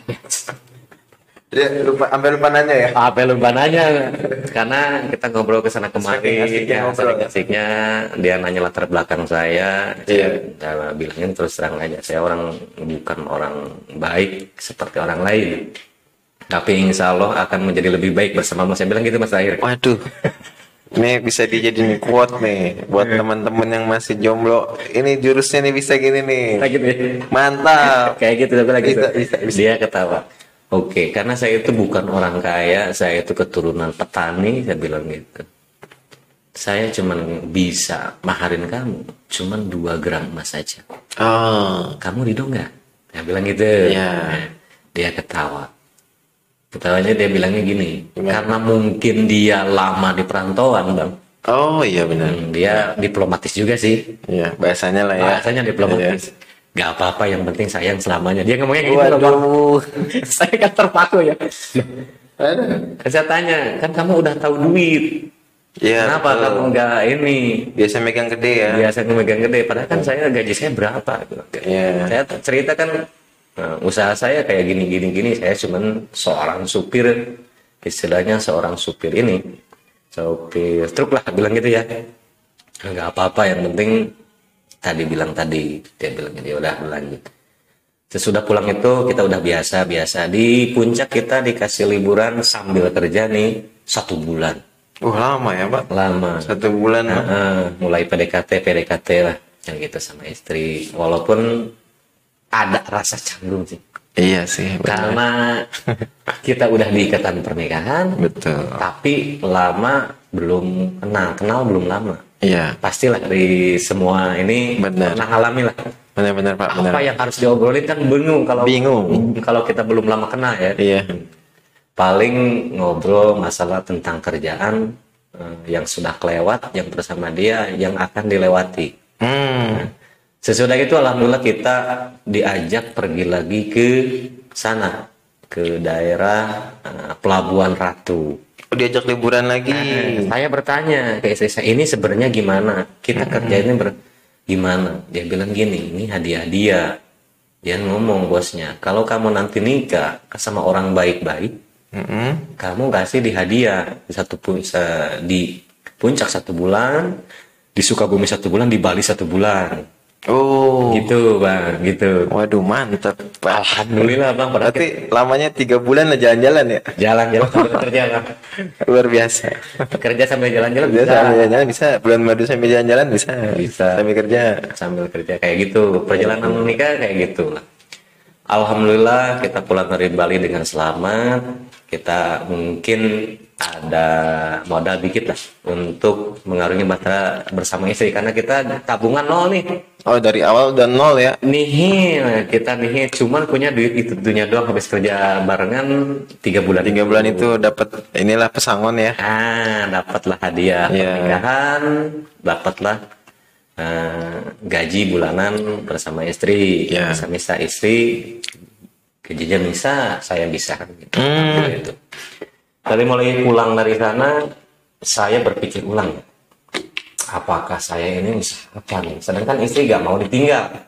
Ya, sampai lupa nanya ya. Apa lupa nanya? Karena kita ngobrol ke sana kemari, Saking asiknya dia nanya latar belakang saya. Iya. Saya bilangin terus terang aja, saya bukan orang baik seperti orang lain. Tapi insya Allah akan menjadi lebih baik bersamamu. Saya bilang gitu Mas Tahir. Waduh. Nih bisa dijadiin quote nih buat teman-teman yang masih jomblo. Ini jurusnya nih bisa gini nih. Kayak gitu ya. Mantap. Kayak gitu tapi lagi Bisa. dia ketawa. Oke, karena saya itu bukan orang kaya, saya itu keturunan petani, saya bilang gitu. Saya cuman bisa maharin kamu, cuman 2 gram emas saja. Oh. Kamu ridho nggak? Saya bilang gitu. Iya. Nah, dia ketawa. Ketawanya dia bilangnya gini, Gimana? karena mungkin dia lama di perantauan, Bang. Oh iya benar. Dia diplomatis juga sih. Iya, bahasanya lah ya. Bahasanya diplomatis. Gak apa-apa, yang penting sayang selamanya. Dia ngomongnya gitu loh, Bang. Waduh. Saya kan terpaku ya. Aduh. Saya tanya, kan kamu udah tahu duit. Iya. Kenapa betul. kamu nggak ini? Biasa megang gede ya. Biasa megang gede. Padahal kan saya gaji saya berapa? Iya. Saya cerita kan, usaha saya kayak gini. Saya cuman seorang supir, istilahnya seorang supir ini. Supir truk lah, bilang gitu ya. Nggak apa-apa, yang penting dia bilang dia udah lanjut. Sesudah pulang itu kita udah biasa di puncak, kita dikasih liburan sambil kerja nih 1 bulan. Lama ya Pak. Lama. 1 bulan. Mulai PDKT lah yang gitu sama istri, walaupun ada rasa canggung sih Iya sih. Benar. karena kita udah di ikatan pernikahan, Betul. tapi lama belum kenal belum lama. Iya. Pastilah dari semua ini Benar. pernah alami lah. Benar Pak. Benar. Apa yang harus diobrolin kan bingung kalau kita belum lama kenal ya. Iya. Paling ngobrol masalah tentang kerjaan yang sudah kelewat, yang bersama dia, yang akan dilewati. Sesudah itu alhamdulillah kita diajak pergi lagi ke sana, ke daerah Pelabuhan Ratu. Diajak liburan lagi. Saya bertanya ke istri saya, ini sebenarnya gimana? Kita kerjainnya gimana? Dia bilang gini, ini hadiah dia. Dia ngomong bosnya, kalau kamu nanti nikah sama orang baik-baik, kamu kasih di hadiah di puncak 1 bulan, di Sukabumi 1 bulan, di Bali 1 bulan. Oh. Gitu Bang, gitu. Waduh mantap Pak. Alhamdulillah Bang. Berarti lamanya 3 bulan lah jalan-jalan ya. Jalan-jalan sambil kerja Bang. Luar biasa. Kerja sambil jalan-jalan Bisa sambil jalan-jalan bisa. Bulan madu sambil jalan-jalan bisa. Bisa. Sambil kerja. Sambil kerja kayak gitu. Perjalanan menikah kayak gitu lah. Alhamdulillah kita pulang dari Bali dengan selamat. Kita mungkin ada modal dikit lah untuk mengarungi bahtera bersama istri, karena kita tabungan 0 nih. Oh dari awal udah 0 ya. Nihil, kita nihil, cuman punya duit itu dunia doang, habis kerja barengan 3 bulan. 3 bulan itu dapat inilah pesangon ya. Dapatlah hadiah pernikahan, dapatlah gaji bulanan bersama istri, bersama istri, gajinya bisa, saya bisa kan gitu. Gitu. Dari mulai pulang dari sana, saya berpikir ulang, apakah saya ini bisa apa nih? Sedangkan istri gak mau ditinggal.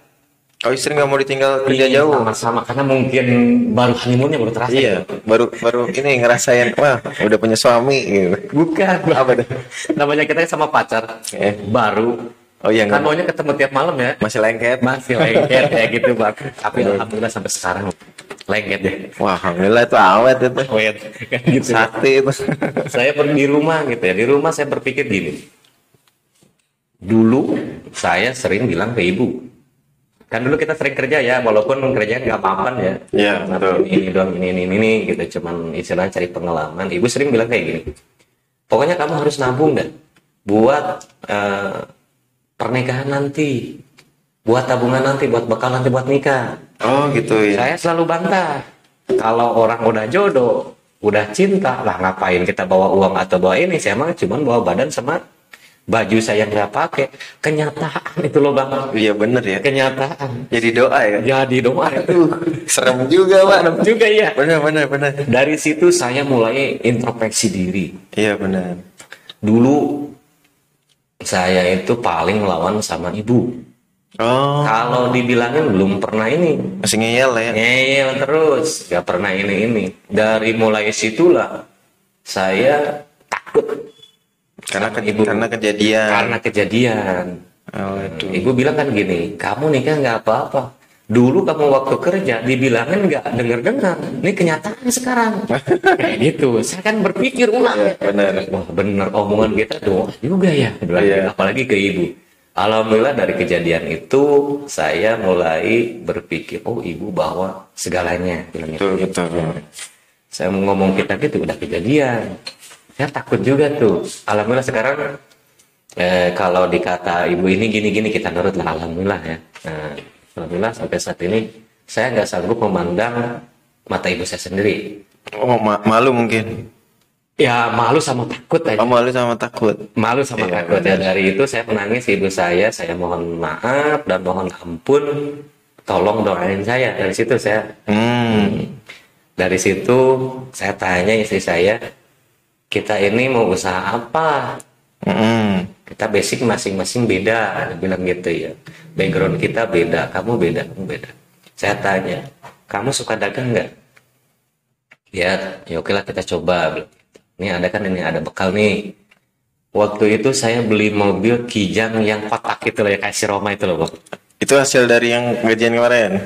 Oh istri nggak mau ditinggal kerja jauh. Sama-sama, karena mungkin baru honeymoonnya baru terasa. Iya, baru ini ngerasain, wah udah punya suami gitu. Bukan, apa deh? Namanya kita sama pacar, baru. Oh iya, Kan maunya ketemu tiap malam ya. masih lengket. Masih lengket kayak gitu Bang. Tapi alhamdulillah sampai sekarang lengket deh. Wah alhamdulillah itu awet itu. Awet kan gitu. Sakti itu. Saya di rumah gitu ya. Di rumah saya berpikir gini. Dulu saya sering bilang ke ibu. Kan dulu kita sering kerja ya, walaupun kerjanya nggak mapan ya. Iya, betul. Ini doang, ini gitu. Cuman istilahnya cari pengalaman. Ibu sering bilang kayak gini. Pokoknya kamu harus nabung dan buat pernikahan nanti, buat tabungan nanti, buat bekal nanti buat nikah. Oh gitu ya. Saya selalu bantah, kalau orang udah jodoh, udah cinta lah, ngapain kita bawa uang atau bawa ini? Saya mah cuma bawa badan sama baju saya nggak pakai, kenyataan itu loh bang, Iya bener ya. kenyataan. Jadi doa ya. Jadi doa itu Serem juga pak. serem juga ya. Bener bener bener. Dari situ saya mulai introspeksi diri. Iya bener. Dulu saya itu paling melawan sama ibu. Oh. Kalau dibilangin belum pernah ini, Masih ngeyel ya. ngeyel terus, gak pernah ini. Dari mulai situlah saya takut Karena sama ibu. karena kejadian. Karena kejadian. Oh, itu. Ibu bilang kan gini, kamu nikah nggak apa-apa. Dulu kamu waktu kerja dibilangin nggak dengar-dengar. Ini kenyataan sekarang. Kayak gitu. Saya kan berpikir ulang. Iya, benar. Wah bener omongan kita doa juga ya. Iya. Apalagi ke ibu. Alhamdulillah dari kejadian itu saya mulai berpikir, oh ibu bawa segalanya. Bilang Betul gitu. betul. Saya mau ngomong kita gitu udah kejadian. Saya takut juga tuh. Alhamdulillah sekarang kalau dikata ibu ini gini-gini kita nurut lah. Alhamdulillah ya. Nah, alhamdulillah sampai saat ini saya nggak sanggup memandang mata ibu saya sendiri. Oh malu mungkin. Ya malu sama takut aja. Oh malu sama takut. Malu sama Iya, takut ya. Dari itu saya menangis ibu saya mohon maaf dan mohon ampun. Tolong doain saya. Dari situ saya. Dari situ saya tanya istri saya, kita ini mau usaha apa? Kita basic masing-masing beda, dia bilang gitu ya. Background kita beda, kamu beda. Saya tanya, kamu suka dagang nggak? Ya oke lah kita coba. Bilang gitu. Ini ada kan ini ada bekal nih. Waktu itu saya beli mobil Kijang yang kotak itu loh ya, kayak si Roma itu loh bang. Itu hasil dari yang gajian kemarin.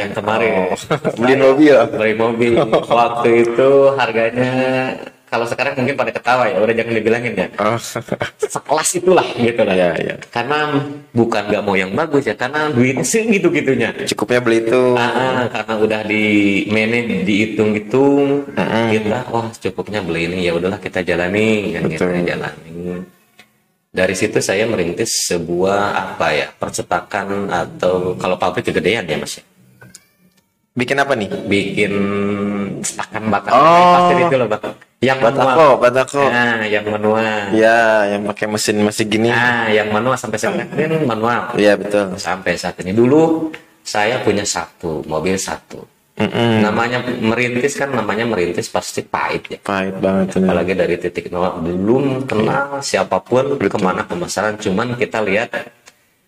Yang kemarin. Beli mobil. Beli mobil. Waktu itu harganya kalau sekarang mungkin pada ketawa ya, udah jangan dibilangin ya. Oh. Sekelas itulah gitu lah. Iya. Karena bukan nggak mau yang bagus ya, karena duitnya segitu-gitunya. Cukupnya beli itu. Karena udah di manage, dihitung-hitung, kita wah cukupnya beli ini ya udahlah kita jalani kan kita Betul. jalani. Dari situ saya merintis sebuah percetakan atau kalau pabrik kegedean ya mas. Bikin apa nih? Bikin cetakan batak Oh. pasir itu loh bang. Yang manual. Batako. Nah, yang manual. Ya, yang pakai mesin masih gini. Nah, yang manual sampai sekarang ini manual. Iya betul. Sampai saat ini dulu saya punya mobil satu. Namanya merintis pasti pahit ya. Pahit banget. Bener. Apalagi dari titik nol belum kenal siapapun kemana pemasaran, cuman kita lihat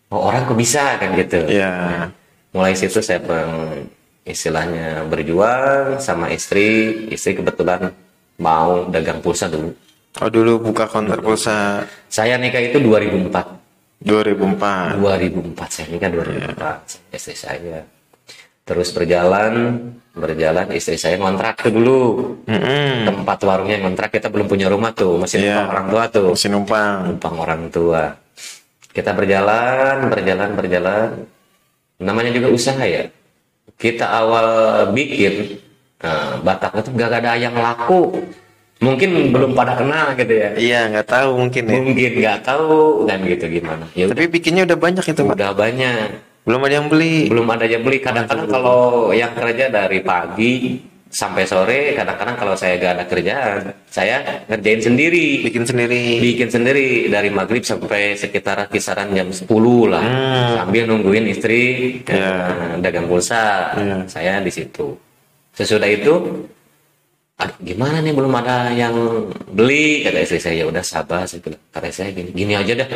orang kok bisa kan gitu. Iya. Mulai situ saya istilahnya berjuang sama istri kebetulan mau dagang pulsa dulu. Oh dulu buka konter pulsa Saya nikah itu 2004. 2004. 2004 saya nikah 2004 istri saya. Terus berjalan istri saya ngontrak tuh dulu. Tempat warungnya ngontrak, kita belum punya rumah tuh, masih numpang orang tua tuh. Masih numpang orang tua. Kita berjalan. Namanya juga usaha ya. Kita awal bikin Batak itu gak ada yang laku. Mungkin belum pada kenal gitu ya. Iya nggak tahu mungkin ya. Mungkin nggak tahu kan gitu gimana. Ya Tapi bikinnya udah banyak itu Pak. udah banyak. Belum ada yang beli. Belum ada yang beli. Kadang-kadang kalau yang kerja dari pagi sampai sore, kadang-kadang kalau saya gak ada kerjaan, saya ngerjain sendiri. Bikin sendiri dari maghrib sampai sekitar kisaran jam 10 lah. Sambil nungguin istri dagang pulsa. Saya di situ. Sesudah itu, gimana nih belum ada yang beli, kata istri saya. Ya udah sabar, saya bilang. Kata saya gini aja dah,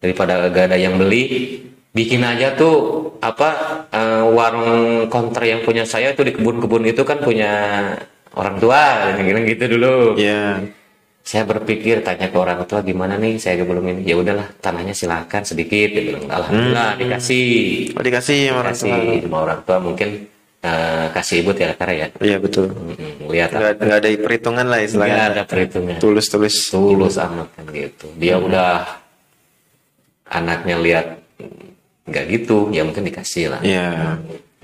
daripada gak ada yang beli, bikin aja tuh warung konter yang punya saya itu di kebun-kebun itu kan punya orang tua, yang gitu dulu. Iya. Saya berpikir tanya ke orang tua gimana nih, saya belum ini. Ya udahlah, tanahnya silakan sedikit. Dia bilang alhamdulillah dikasih. Oh dikasih sama orang tua. Sama orang tua mungkin kasih ibu tiara ya. Iya betul. Lihat Nggak ada perhitungan lah istilahnya. nggak ada perhitungan. Tulus. Tulus amat kan gitu. Dia udah anaknya lihat nggak gitu, ya mungkin dikasih lah. Iya.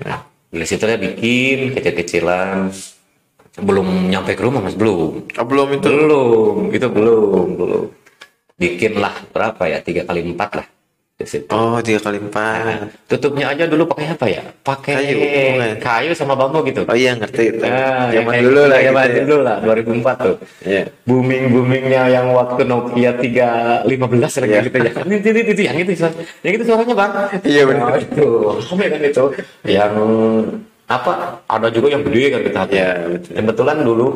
Nah, dari situ dia bikin kecil-kecilan. Belum nyampe ke rumah mas, belum. Oh, belum itu. Belum. Bikin lah berapa ya, 3 kali 4 lah. di situ. Oh, 3x4. Tutupnya aja dulu pakai apa ya? Pakai Kayu, bukan? kayu sama bambu gitu. Oh iya, ngerti itu. Ya, Zaman kayak dulu gitu, lah zaman gitu ya. dulu lah 2004 tuh. Iya. Boomingnya yang waktu Nokia 315 lagi Iya. gitu ya. Itu yang itu yang itu suaranya bang. Iya, benar. Oh, itu rame kan itu. Yang apa? Ada juga yang gede kan kita. Iya, betul. Kebetulan dulu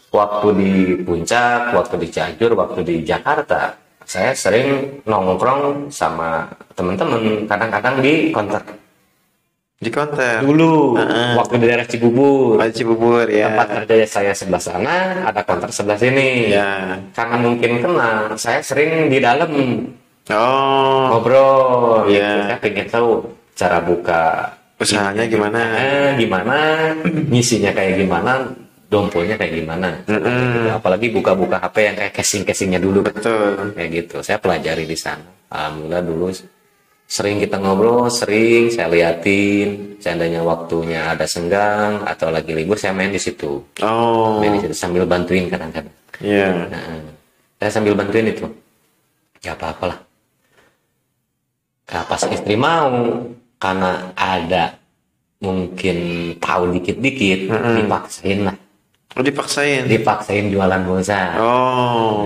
waktu di Puncak, waktu di Cianjur, waktu di Jakarta, saya sering nongkrong sama teman-teman kadang-kadang di konter. Di konter. Dulu Heeh. waktu di daerah Cibubur. Oh, Cibubur ya. Tempat kerja saya sebelah sana, ada konter sebelah sini. Ya. Karena mungkin kenal, saya sering di dalam Oh, ngobrol. Iya. Gitu. Saya pengen tahu cara buka usahanya gimana? gimana, ngisinya kayak gimana, domponya kayak gimana. Gitu. Apalagi buka-buka HP yang kayak casing-casingnya dulu. Betul. Kayak gitu. Saya pelajari di sana. Alhamdulillah dulu sering kita ngobrol, sering saya liatin. Seandainya waktunya ada senggang atau lagi libur, saya main di situ. Oh, Main di situ sambil bantuin kadang-kadang. iya. Nah, saya sambil bantuin itu. Ya apa-apalah. Nah, pas istri mau, karena ada mungkin tahu dikit-dikit, dipaksain lah. Oh, dipaksain. Dipaksain jualan pulsa. Oh,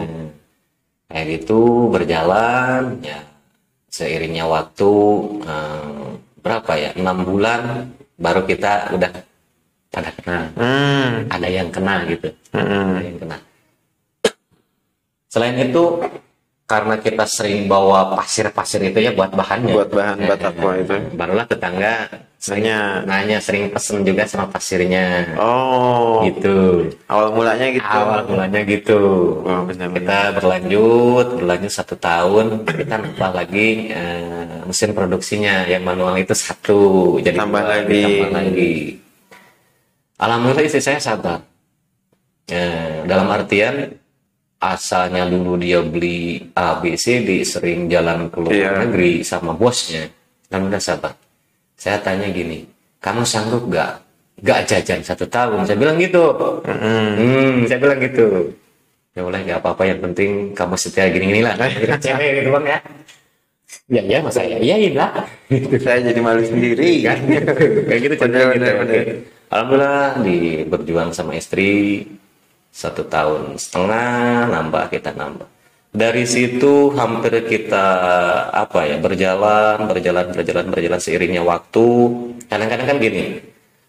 Kayak gitu berjalan, ya seiringnya waktu berapa ya, 6 bulan baru kita udah pada kenal. Ada yang kena gitu. Ada yang kena. Selain itu, karena kita sering bawa pasir-pasir itu ya buat bahannya. buat bahan batako itu. Barulah tetangga sering nanya, sering pesen juga sama pasirnya. Oh, Gitu. awal mulanya gitu. Awal mulanya gitu. Oh, benar-benar. Kita berlanjut 1 tahun, kita nambah lagi mesin produksinya yang manual itu 1, jadi Tambah 2, lagi. ditambah lagi. Alhamdulillah istri saya sabar. Dalam artian asalnya dulu dia beli A, B, C, D, sering jalan ke luar Iya. negeri sama bosnya, alhamdulillah sabar. Saya tanya gini, kamu sanggup gak jajan 1 tahun? Saya bilang gitu. Saya bilang gitu. Ya boleh, gak apa-apa, yang penting kamu setia gini-gini lah. Kita cewek gitu bang ya. Ya masa ya iyain lah. Saya jadi malu sendiri. Kan? Kayak gitu contohnya gitu. Bener. Alhamdulillah berjuang sama istri 1,5 tahun, kita nambah. Dari situ hampir kita berjalan seiringnya waktu. Kadang-kadang kan gini,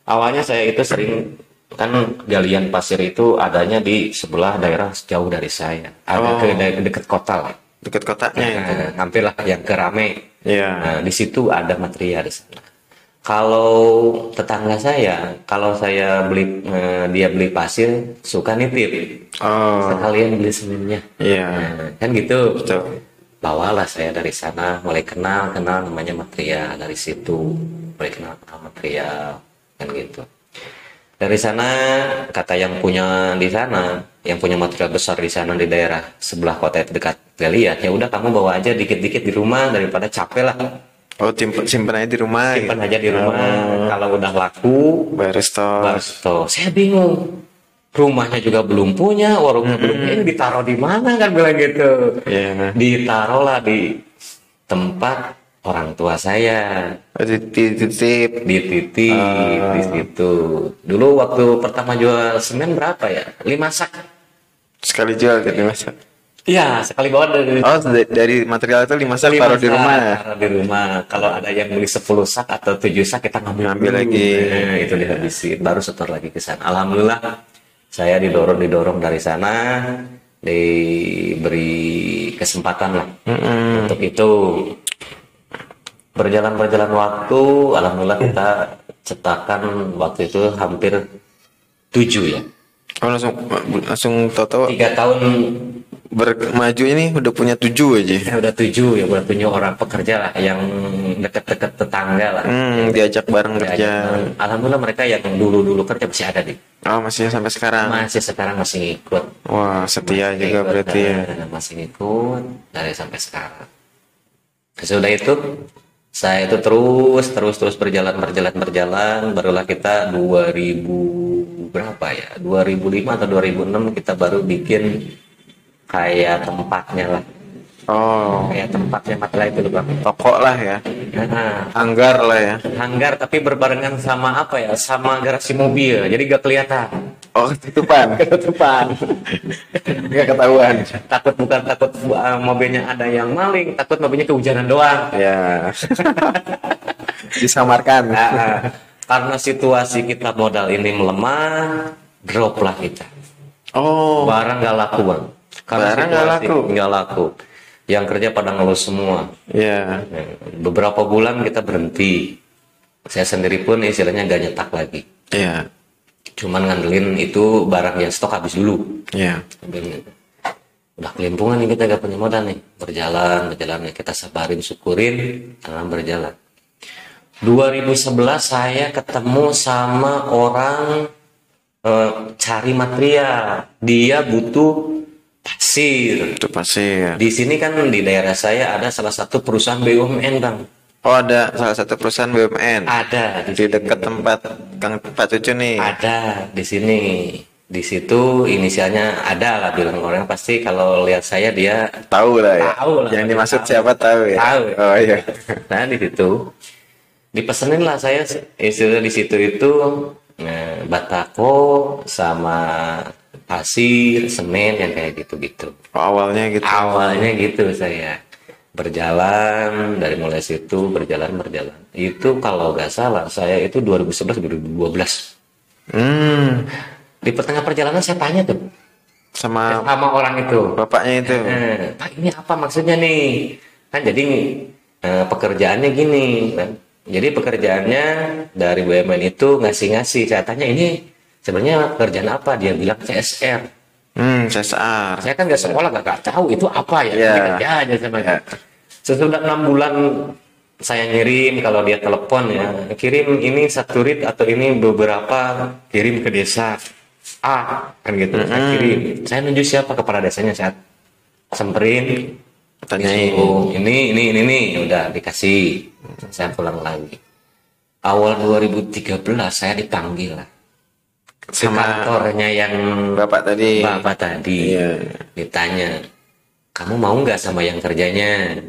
awalnya saya itu sering kan galian pasir itu adanya di sebelah daerah jauh dari saya, ada ke dekat kota lah. Dekat kotanya itu. Hampir lah yang ke Rame. Iya. Nah, di situ ada material di sana. Kalau tetangga saya, kalau saya dia beli pasir, suka nitip. Oh, Sekalian beli semennya. iya. Nah, kan gitu. Betul. Bawalah saya dari sana, mulai kenal namanya material dari situ, mulai kenal material, kan gitu. Dari sana kata yang punya di sana, yang punya material besar di sana di daerah sebelah kota itu dekat Galian, ya udah kamu bawa aja dikit-dikit di rumah daripada capek lah. Oh, simpen aja di rumah. Simpan aja di rumah. Kalau udah laku, Baru stok. baru store. Saya bingung. Rumahnya juga belum punya, warungnya belum punya, ini ditaruh di mana kan bilang gitu. Iya. Ditaruhlah di tempat orang tua saya. Oh, dititip. Dititip di situ. Dulu waktu pertama jual semen berapa ya? 5 sak. Sekali jual jadi masa. Iya, sekali bawa dari Oh, dari material itu 5 sak taruh di rumah ya? Taruh di rumah. Kalau ada yang beli 10 sak atau 7 sak, kita ngambil Ngambil dulu. lagi. Itu dihabisin, baru setor lagi ke sana. Alhamdulillah, saya didorong dari sana, diberi kesempatan lah untuk itu. Berjalan waktu, alhamdulillah kita cetakan waktu itu hampir 7 ya. Oh, langsung tahu 3 tahun bermaju ini udah punya 7 aja. ya udah 7 ya, udah 7 orang pekerja lah yang deket-deket tetangga lah. Diajak bareng Ya, kerja. alhamdulillah mereka yang dulu kerja masih ada nih. Oh, masih sampai sekarang. Sekarang masih ngikut. Wah, setia juga Ngikut, berarti ya. masih ngikut dari sampai sekarang. Sesudah itu saya itu terus berjalan, barulah kita 2000 berapa ya? 2005 atau 2006 kita baru bikin kayak tempatnya lah. Oh, kayak tempatnya material itu loh bang. toko lah ya. Nah, Hanggar lah ya. hanggar tapi berbarengan sama apa ya, sama garasi mobil, jadi gak kelihatan. Oh, tutupan. Ketutupan. Nggak ketahuan. Takut, bukan takut mobilnya ada yang maling, takut mobilnya kehujanan doang. Ya. Disamarkan. Nah, karena situasi kita modal ini melemah, drop lah kita. Oh, Barang nggak laku bang. Karena Barang nggak situasi laku. nggak laku. Yang kerja pada ngeluh semua. ya. Beberapa bulan kita berhenti. Saya sendiri pun istilahnya gak nyetak lagi. Ya. Cuman ngandelin itu barang yang stok habis dulu. Ya. Udah kelimpungan nih, kita gak punya modal nih. Berjalan ya, kita sabarin, syukurin, dalam berjalan. 2011 saya ketemu sama orang cari material. Dia butuh pasir. Itu pasir. Di sini kan di daerah saya ada salah satu perusahaan BUMN bang. Oh, ada salah satu perusahaan BUMN. Ada Di dekat tempat Kang Pak Cucu nih. Ada di sini. Di situ inisialnya ada lah, bilang orang pasti kalau lihat saya dia Tahu lah ya. Tahu lah. Yang dimaksud Tahu. siapa tahu ya. Tahu. Oh iya. Nah di situ dipesenin lah saya istilah di situ itu batako sama pasir, semen yang kayak gitu-gitu. Oh, awalnya gitu. Awalnya gitu saya berjalan dari mulai situ berjalan. Itu kalau nggak salah saya itu 2011 2012. Hmm. Di pertengah perjalanan saya tanya tuh Sama sama orang itu. bapaknya itu. Pak ini apa maksudnya nih? Kan jadi pekerjaannya gini kan. Jadi pekerjaannya dari BUMN itu ngasih-ngasih. Saya tanya ini sebenarnya pekerjaan apa? Dia bilang CSR. CSR. Saya kan nggak sekolah, nggak tahu itu apa ya. Iya. Ini kerja aja sama dia. Sesudah 6 bulan saya ngirim, kalau dia telepon ya, kirim ini satu rit atau ini beberapa, kirim ke desa kan gitu. Saya kirim. Saya nunjuk siapa, kepala desanya, saya semperin. Tanyain. Disuruh, ini, udah dikasih. Saya pulang lagi. Awal 2013 saya dipanggil lah. Ke Sama kantornya yang bapak tadi. Bapak tadi. Iya. Ditanya, kamu mau nggak sama yang kerjanya?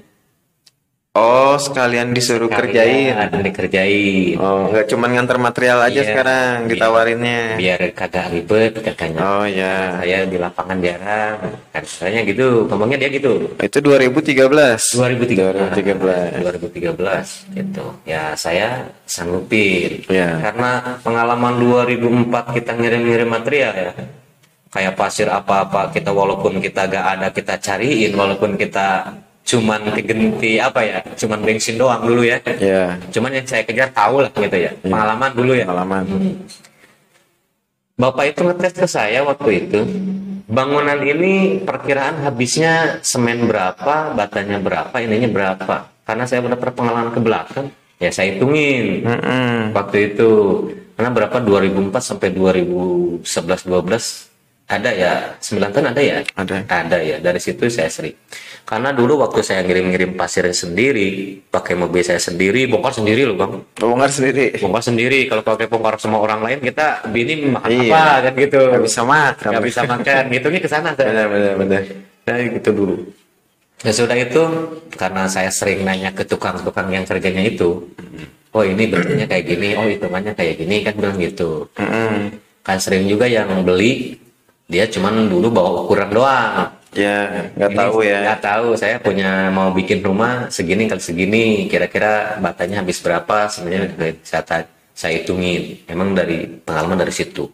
Oh, sekalian disuruh kerjain. Kalian dikerjain. Oh, nggak cuman ngantar material aja Iya. sekarang ditawarinnya. Biar kagak ribet katanya. Oh ya. Saya di lapangan jarang. Kan katanya gitu, ngomongnya dia gitu. Itu 2013. 2013 gitu. Ya saya sanggupin. Iya. Karena pengalaman 2004 kita ngirim-ngirim material ya. Kayak pasir apa-apa kita walaupun kita gak ada kita cariin, walaupun kita cuman kegenti apa ya, cuman bensin doang dulu ya. Ya. Cuman yang saya kejar tahu lah gitu ya. Pengalaman dulu ya. Pengalaman. Bapak itu ngetes ke saya waktu itu. Bangunan ini perkiraan habisnya semen berapa, batanya berapa, ininya berapa. Karena saya udah pengalaman ke belakang, ya saya hitungin waktu itu. Karena berapa 2004 sampai 2011-12 ada ya, 9 ton ada ya? Ada ya, dari situ saya sering. Karena dulu waktu saya ngirim-ngirim pasirnya sendiri, pakai mobil saya sendiri, bongkar sendiri loh bang. Bongkar sendiri. Bongkar sendiri, kalau pakai bongkar sama orang lain kita bini makan Iya. apa kan gitu. Nggak bisa makan. Nggak bisa makan, ngitungnya ke sana. Benar. Nah gitu dulu. Ya sudah itu, karena saya sering nanya ke tukang-tukang yang kerjanya itu, oh ini bentuknya kayak gini, oh hitungannya kayak gini kan bilang gitu. Kan sering juga yang beli, dia cuman dulu bawa ukuran doang. Ya, nggak tahu ya. Nggak tahu, saya punya mau bikin rumah segini kali segini, kira-kira batanya habis berapa, sebenarnya saya hitungin. Emang dari pengalaman dari situ.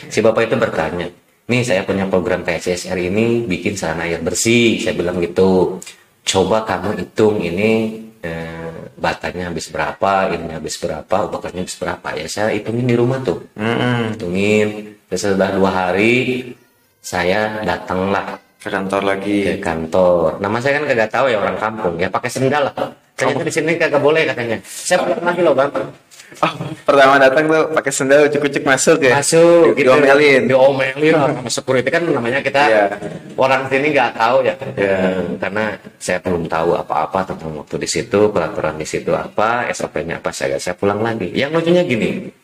Si bapak itu bertanya, nih saya punya program PSSR ini bikin saluran air bersih, saya bilang gitu. Coba kamu hitung ini batanya habis berapa, ini habis berapa, ubakannya habis berapa. Ya saya hitungin di rumah tuh, hitungin. Setelah 2 hari saya datanglah Ke kantor lagi. ke kantor. Nama saya kan kagak tahu ya, orang kampung. Ya pakai sendal lah. Ternyata di sini kagak boleh katanya. Saya pernah lagi loh bang. Oh, pertama datang tuh pakai sendal ucuk-ucuk masuk ya. Masuk gitu. Diomelin. Diomelin lah sama security kan, namanya kita Iya. orang sini nggak tahu ya. Karena saya belum tahu apa-apa tentang waktu di situ, peraturan di situ apa, SOP-nya apa, saya pulang lagi. Yang lucunya gini.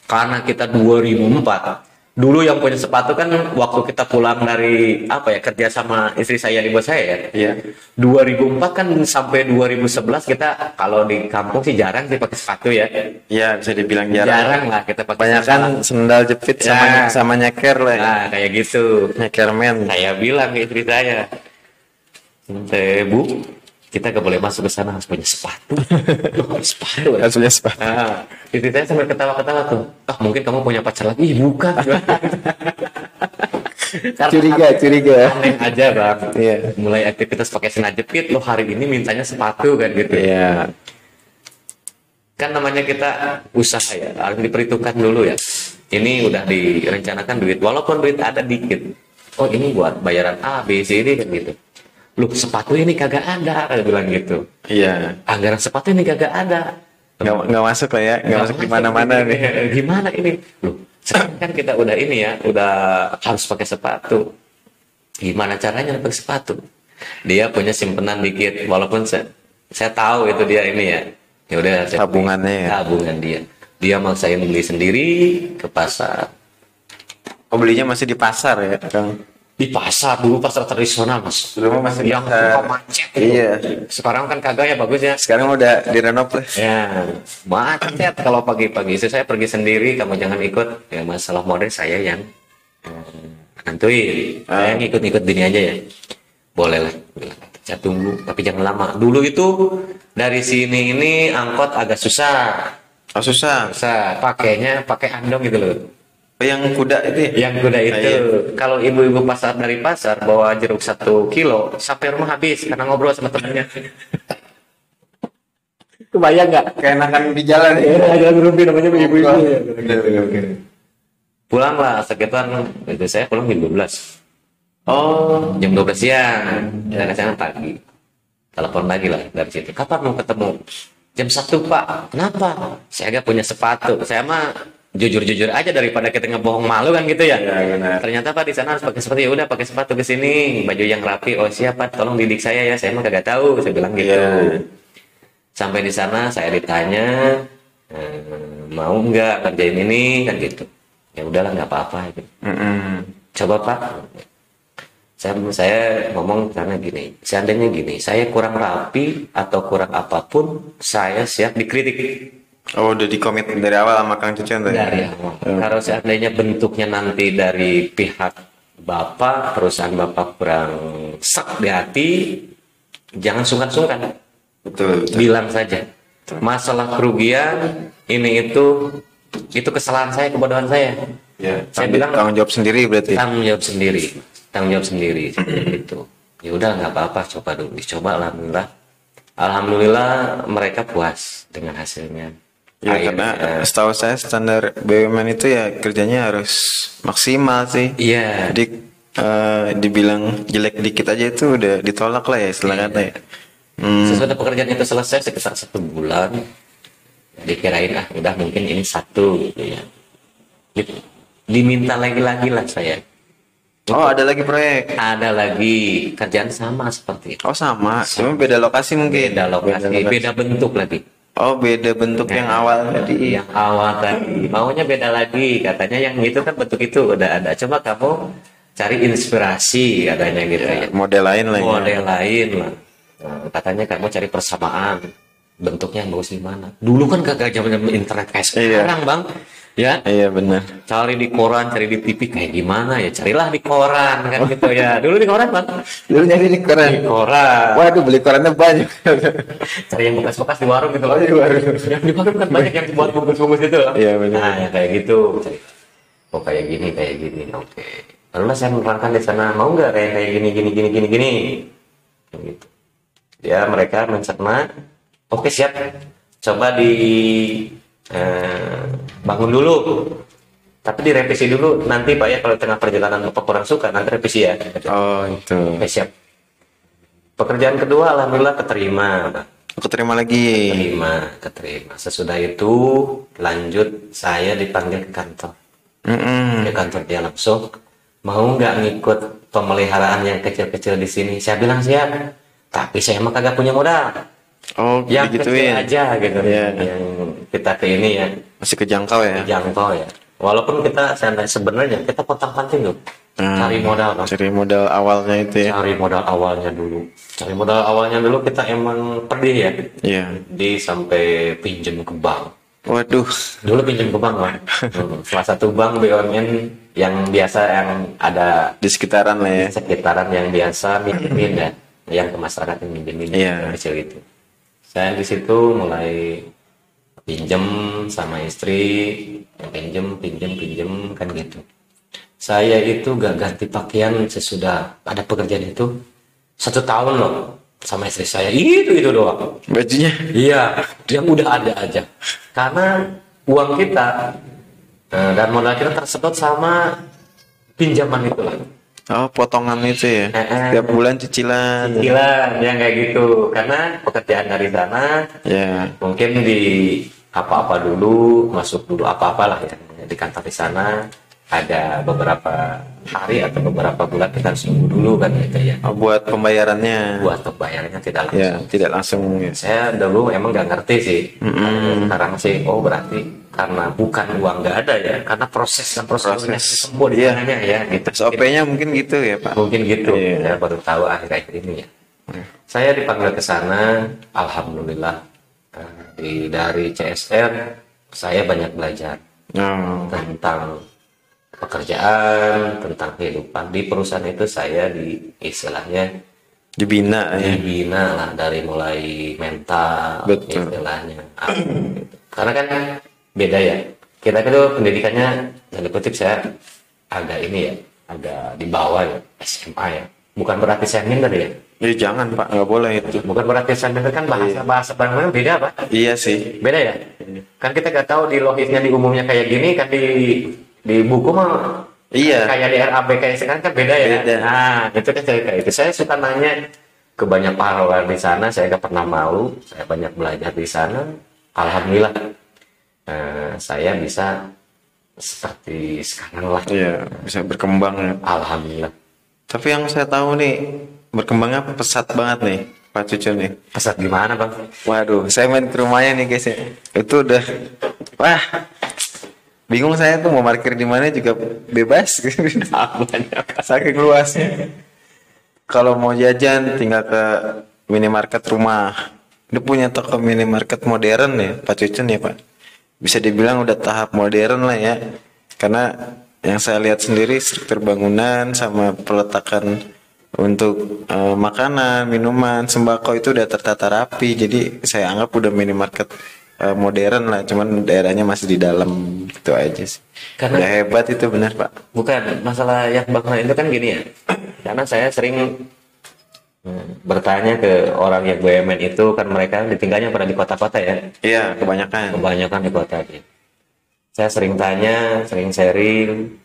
Karena kita 2004 Dulu yang punya sepatu kan waktu kita pulang dari apa ya, kerja sama istri saya di bos saya ya. Iya. 2004 kan sampai 2011 kita kalau di kampung sih jarang sih pakai sepatu ya. Iya, bisa dibilang jarang. Jarang lah kita pakai Banyak kan sendal jepit Ya. sama nyeker lah. Ya. Nah, kayak gitu. Nyeker men. Saya bilang ke istri saya, Bu, kita gak boleh masuk ke sana, harus punya sepatu. Oh, sepatu. Harus punya sepatu. Nah, istri saya sambil ketawa-ketawa tuh. Mungkin kamu punya pacar lagi. Ih, bukan. Karena Curiga. aneh aja bang. Iya. Mulai aktivitas pakai sendal jepit, lo hari ini mintanya sepatu kan gitu. Iya. Kan namanya kita usaha ya, harus diperhitungkan dulu ya. Ini udah direncanakan duit, walaupun duit ada dikit. Oh ini buat bayaran A, B, C, D kan gitu. Lu sepatu ini kagak ada, dia bilang gitu. Iya. Anggaran sepatu ini kagak ada. Nggak masuk lah ya, nggak masuk di mana-mana nih. Gimana ini? Loh, sekarang kan kita udah ini ya, udah harus pakai sepatu. Gimana caranya pakai sepatu? Dia punya simpenan dikit, walaupun saya tahu itu dia ini ya. Ya udah, Tabungannya ya. tabungan dia. Dia maksain beli sendiri ke pasar. Oh belinya masih di pasar ya, Kang? Di pasar dulu, pasar tradisional mas. Dulu mah masih yang pasar. suka macet itu. Iya. Sekarang kan kagak ya, bagus ya. Sekarang udah direnov lah. Ya, macet kalau pagi-pagi. Istri saya pergi sendiri, kamu jangan ikut. Ya masalah model saya yang nentuin. Saya ngikut-ngikut bini aja ya. Boleh lah. Saya tunggu, tapi jangan lama. Dulu itu dari sini ini angkot agak susah. Oh susah. Susah. Pakainya pakai andong gitu loh. Yang kuda itu ya? Yang kuda itu. Iya. Kalau ibu-ibu pasar dari pasar bawa jeruk 1 kilo sampai rumah habis karena ngobrol sama temennya. Kebayang nggak? Keenakan di jalan ya? Jalan berhenti namanya ibu-ibu. Oh, ya. bener. Pulang lah sekitar, itu saya pulang jam 12. Oh. Jam 12 siang. Dan saya pagi. Telepon lagi lah dari situ. Kapan mau ketemu? Jam 1 Pak. Kenapa? Saya agak punya sepatu. Saya mah jujur-jujur aja daripada kita ngebohong malu kan gitu ya. Ya, benar. Ternyata Pak di sana harus pakai sepatu. Ya udah pakai sepatu ke sini, baju yang rapi. Oh siapa? Tolong didik saya ya. Saya mah kagak tahu. Saya bilang gitu. Iya. Sampai di sana saya ditanya, mau nggak kerjain ini kan gitu. Ya udahlah nggak apa-apa. Gitu. Coba Pak. Saya ngomong karena gini, seandainya gini, saya kurang rapi atau kurang apapun, saya siap dikritik. Oh udah dikomit dari awal sama Kang Cucen tuh ya? Dari awal. Kalau seandainya bentuknya nanti dari pihak Bapak, perusahaan Bapak kurang sak di hati, jangan sungkan-sungkan. Betul. Bilang saja. Masalah kerugian, ini itu kesalahan saya, kebodohan saya. Ya, Saya bilang tanggung jawab sendiri berarti. tanggung jawab sendiri itu. Ya udah nggak apa-apa, coba dulu, dicoba. Alhamdulillah mereka puas dengan hasilnya. Ya karena setahu saya standar BUMN itu ya kerjanya harus maksimal sih. Iya. Jadi dibilang jelek dikit aja itu udah ditolak lah ya istilah kata ya. Sesudah pekerjaan itu selesai sekitar 1 bulan, dikirain udah mungkin ini satu gitu ya. Diminta lagi lah saya. Oh ada lagi proyek. Ada lagi kerjaan sama seperti itu. Oh sama, cuma beda lokasi mungkin. Beda lokasi, beda bentuk lagi. Oh beda bentuk yang awal tadi. Yang awal tadi maunya beda lagi, katanya yang itu kan bentuk itu udah ada. Coba kamu cari inspirasi katanya gitu ya. Model lain lah. Model lain lah. Nah, katanya kamu cari persamaan, bentuknya yang bagus di mana. Dulu kan kagak zaman internet kayak sekarang bang. Ya, Iya benar. cari di koran, cari di TV kayak gimana ya, carilah di koran kan gitu ya. Dulu di koran bang, Dulu nyari di koran. di koran. Waduh beli korannya banyak. Cari yang bekas-bekas di warung gitu. Oh, di warung. Yang di warung kan banyak yang buat bungkus-bungkus itu. Iya, benar. Nah, yang kayak gitu. Oh kayak gini. Oke. Lalu saya menerangkan di sana, mau nggak kayak gini. Kayak gitu. Ya mereka mencerna. Oke siap. Coba bangun dulu. Tapi direvisi dulu nanti Pak ya, kalau tengah perjalanan Bapak kurang suka nanti revisi ya. Oh itu. Oke siap. Pekerjaan kedua alhamdulillah keterima. Keterima lagi. Keterima. Sesudah itu lanjut saya dipanggil ke kantor. Ke kantor dia langsung, mau nggak ngikut pemeliharaan yang kecil-kecil di sini? Saya bilang siap. Tapi saya mah kagak punya modal. Oh Yang kecil digituin. aja gitu. Iya. Yang kita ke ini ya. Masih kejangkau ya. Jangkau ya. Walaupun kita sebenarnya kita pontang-panting loh. Cari modal kan. Cari modal awalnya itu ya. Cari modal awalnya dulu. Cari modal awalnya dulu kita emang pedih ya. Iya. Di sampai pinjam ke bank. Waduh. Dulu pinjam ke bank kan. Salah satu bank BUMN yang biasa yang ada Di sekitaran lah ya. sekitaran yang biasa minjemin ya, yang ke masyarakat yang minjemin Iya. yang kecil itu. Saya di situ mulai pinjam sama istri, pinjam kan gitu. Saya itu gak ganti pakaian sesudah ada pekerjaan itu 1 tahun loh sama istri saya itu doang. Bajunya. Iya, yang udah ada aja. Karena uang kita dan modal kita tersedot sama pinjaman itu lah. Oh, potongan itu ya. Tiap bulan cicilan. Cicilan yang kayak gitu. Karena pekerjaan dari sana Ya. mungkin di apa-apa dulu, masuk dulu apa-apalah ya di kantor di sana. Ada beberapa hari atau beberapa bulan kita harus nunggu dulu kan gitu ya. Oh, buat pembayarannya. Buat pembayarannya tidak langsung. Ya, tidak langsung. Ya. Saya dulu emang nggak ngerti sih. Sekarang sih, oh berarti karena bukan uang nggak ada ya, karena proses dan prosedurnya ditempuh di Iya. sananya ya. Gitu. SOP-nya mungkin gitu ya, Pak. Mungkin gitu. Iya. Saya baru tahu akhir-akhir ini ya. Saya dipanggil ke sana, alhamdulillah dari CSR saya banyak belajar Oh. tentang pekerjaan, tentang kehidupan di perusahaan itu. Saya istilahnya Dibina ya. dibina lah dari mulai mental, Betul. istilahnya. Gitu. Karena kan beda ya. Kita itu pendidikannya, dari kutip saya agak ini ya, agak di bawah ya, SMA ya. Bukan berarti saya minder ya. Ya jangan, Pak, nggak boleh itu. Bukan berarti saya minder, kan bahasa barang beda Pak. Iya sih. Beda ya. Kan kita nggak tahu di logisnya di umumnya kayak gini, kan di buku mah Iya. kayak di RAB kayak sekarang kan beda ya. Beda. Nah, itu kan cerita itu. Saya suka nanya ke banyak pahlawan di sana, saya gak pernah malu, saya banyak belajar di sana. Alhamdulillah, saya bisa seperti sekarang lah. Iya, bisa berkembang ya. Alhamdulillah. Tapi yang saya tahu nih, berkembangnya pesat banget nih, Pak Cucu nih. Pesat gimana bang? Waduh, saya main ke rumahnya nih guys ya. Itu udah, wah, bingung saya tuh mau parkir di mana juga bebas. Saking luasnya. Kalau mau jajan tinggal ke minimarket rumah. Dia punya toko minimarket modern ya, Pak Cucun ya Pak. Bisa dibilang udah tahap modern lah ya. Karena yang saya lihat sendiri struktur bangunan sama peletakan untuk makanan, minuman, sembako itu udah tertata rapi. Jadi saya anggap udah minimarket modern lah. Cuman daerahnya masih di dalam, gitu aja sih. Karena- udah hebat itu, benar Pak. Bukan, masalah yang bang itu kan gini ya. Karena saya sering bertanya ke orang yang BUMN itu, kan mereka ditinggalnya pada di kota-kota ya. Iya, kebanyakan Di kota aja. Saya sering tanya, sering sharing.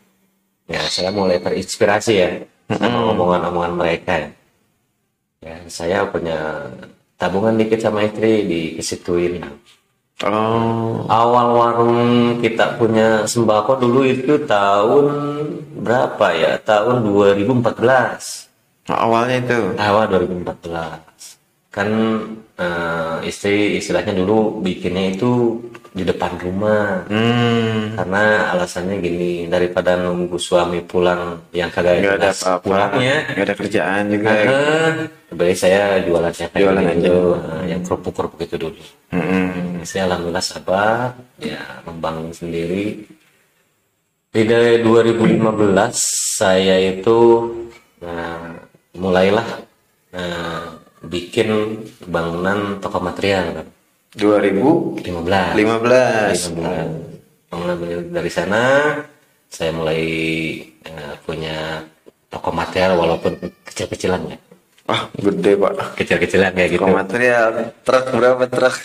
Ya, saya mulai terinspirasi ya sama omongan-omongan mereka. Ya, saya punya tabungan dikit sama istri disituin. Oh, Awal warung kita punya sembako dulu itu tahun berapa ya? Tahun 2014. awalnya itu. Awal 2014. Kan istri istilahnya dulu bikinnya itu di depan rumah. Karena alasannya gini, daripada nunggu suami pulang yang kagak Nggak ada jelas apa-apa, pulangnya. nggak ada kerjaan juga. Baik saya jualan kayak Jualan gitu, yang kerupuk-kerupuk itu dulu. Mm-mm. Saya alhamdulillah sabar, ya membangun sendiri. Dari 2015 saya itu mulailah bikin bangunan toko material. 2015. 15. Bangunan dari sana saya mulai punya toko material walaupun kecil-kecilan ya. Wah, gede Pak. Kecil-kecilan kayak gitu. Toko material, truk berapa truk?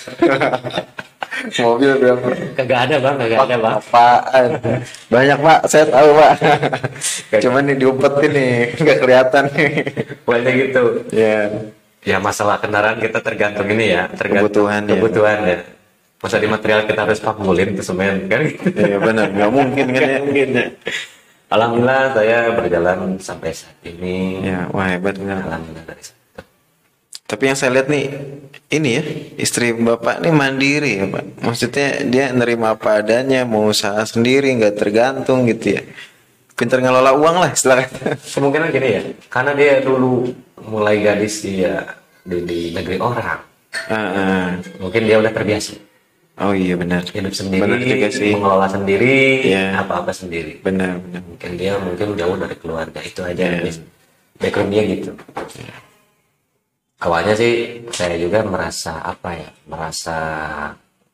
Mobil berapa? Kagak ada bang, kagak ada bang. Apaan? Banyak Pak, saya tahu Pak. Cuman nih diumpetin nih, nggak kelihatan nih. Banyak gitu. Ya, Ya masalah kendaraan kita tergantung ini ya, tergantung Kebutuhan, ya. kebutuhan ya. Masa di material kita harus pangulin ke semen kan? iya benar, nggak mungkin kan ya. Alhamdulillah saya berjalan sampai saat ini. Ya, wah hebat benar. Alhamdulillah dari situ. Tapi yang saya lihat nih, ini ya, istri bapak nih mandiri ya pak. Maksudnya dia nerima apa adanya, mau usaha sendiri, nggak tergantung gitu ya. Pintar ngelola uang lah istilahnya. Kemungkinan gini ya, karena dia dulu mulai gadis dia di negeri orang, Ah, mungkin dia udah terbiasa oh iya benar. hidup sendiri, Benar juga sih. mengelola sendiri, Iya. apa-apa sendiri. Benar, benar. Mungkin dia jauh dari keluarga, itu aja Iya. background dia gitu. Awalnya sih saya juga merasa apa ya, merasa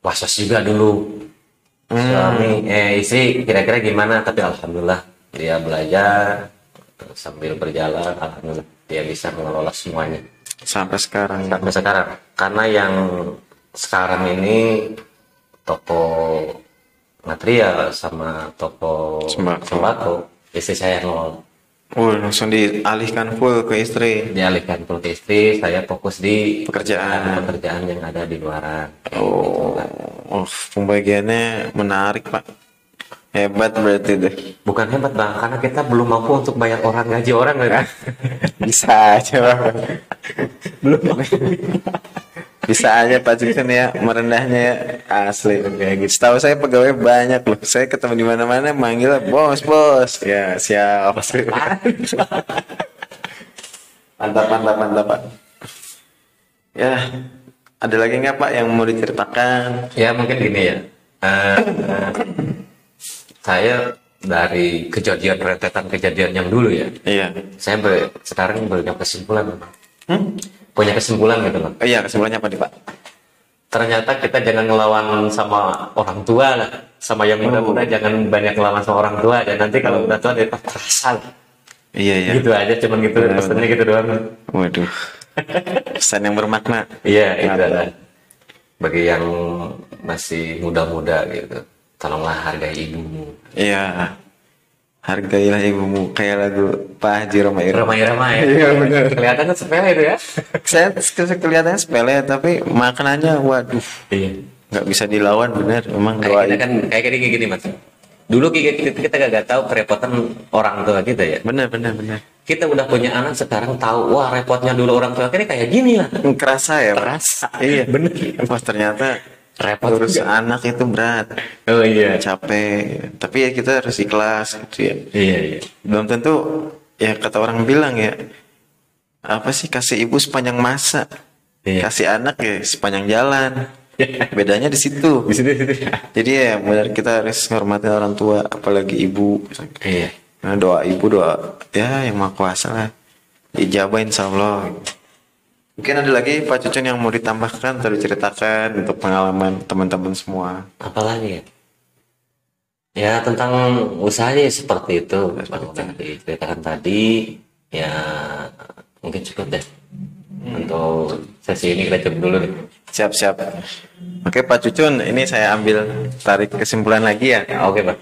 was-was juga dulu. Suami, istri kira-kira gimana? Tapi alhamdulillah dia belajar sambil berjalan, alhamdulillah dia bisa mengelola semuanya Sampai sekarang. sampai sekarang. Karena yang sekarang ini toko material sama toko Sembako. sembako istri saya yang ngelola. Langsung dialihkan full ke istri. Dialihkan ke istri, saya fokus di Pekerjaan. pekerjaan yang ada di luaran. Pembagiannya menarik pak. Hebat berarti deh. Bukan hebat bang, karena kita belum mampu untuk bayar orang, gaji orang kan. Bisa aja pak. Belum. Bisa aja Pak Cucun ya, merendahnya ya. Asli kayak gitu. Setahu saya pegawai banyak loh. Saya ketemu di mana-mana manggil bos, bos. Ya siap. Mantap, mantap, mantap Pak. Ya, ada lagi nggak Pak yang mau diceritakan? Ya mungkin gini ya. Saya dari kejadian rentetan kejadian yang dulu ya, Iya. saya sekarang punya kesimpulan, punya kesimpulan gitu loh. Iya, kesimpulannya apa nih Pak? Ternyata kita jangan ngelawan sama orang tua lah, sama yang muda-muda jangan banyak ngelawan sama orang tua, dan nanti kalau udah tua dia terasa. Iya, iya. Gitu aja, cuman gitu, pesannya gitu doang. Waduh. Pesan yang bermakna. Iya, itu adalah bagi yang masih muda-muda gitu, tolonglah hargai ibumu. Iya. Hargailah ibumu, kayak lagu Pak Haji Roma Irama. Ramai-ramai. Iya, benar. Kelihatan sepele itu ya. Saya kelihatannya sepele tapi maknanya waduh Iya. nggak bisa dilawan bener memang Kayak doa kita kan kayak gini mas. Dulu kita gak tahu kerepotan orang tua kita ya. bener bener bener Kita udah punya anak sekarang tahu, wah repotnya dulu orang tua kita kayak gini lah. kerasa ya Pak? Kerasa. Iya Bener. pas ternyata Repot urus juga. anak itu berat Oh iya. capek tapi ya kita harus ikhlas gitu ya Iya iya. belum tentu ya kata orang bilang ya apa sih kasih ibu sepanjang masa Iya. kasih anak ya sepanjang jalan bedanya di situ Di sini. jadi ya benar kita harus menghormati orang tua apalagi ibu. Iya. Nah, doa ibu doa ya yang maha kuasa lah ijabah insya Allah. Mungkin ada lagi Pak Cucun yang mau ditambahkan atau diceritakan untuk pengalaman teman-teman semua. Apalagi ya? Ya tentang usahanya seperti itu. Yang diceritakan tadi ya mungkin cukup deh. Untuk sesi ini kita cukup dulu nih. Siap-siap. Oke Pak Cucun, ini saya ambil tarik kesimpulan lagi ya. Oke Pak.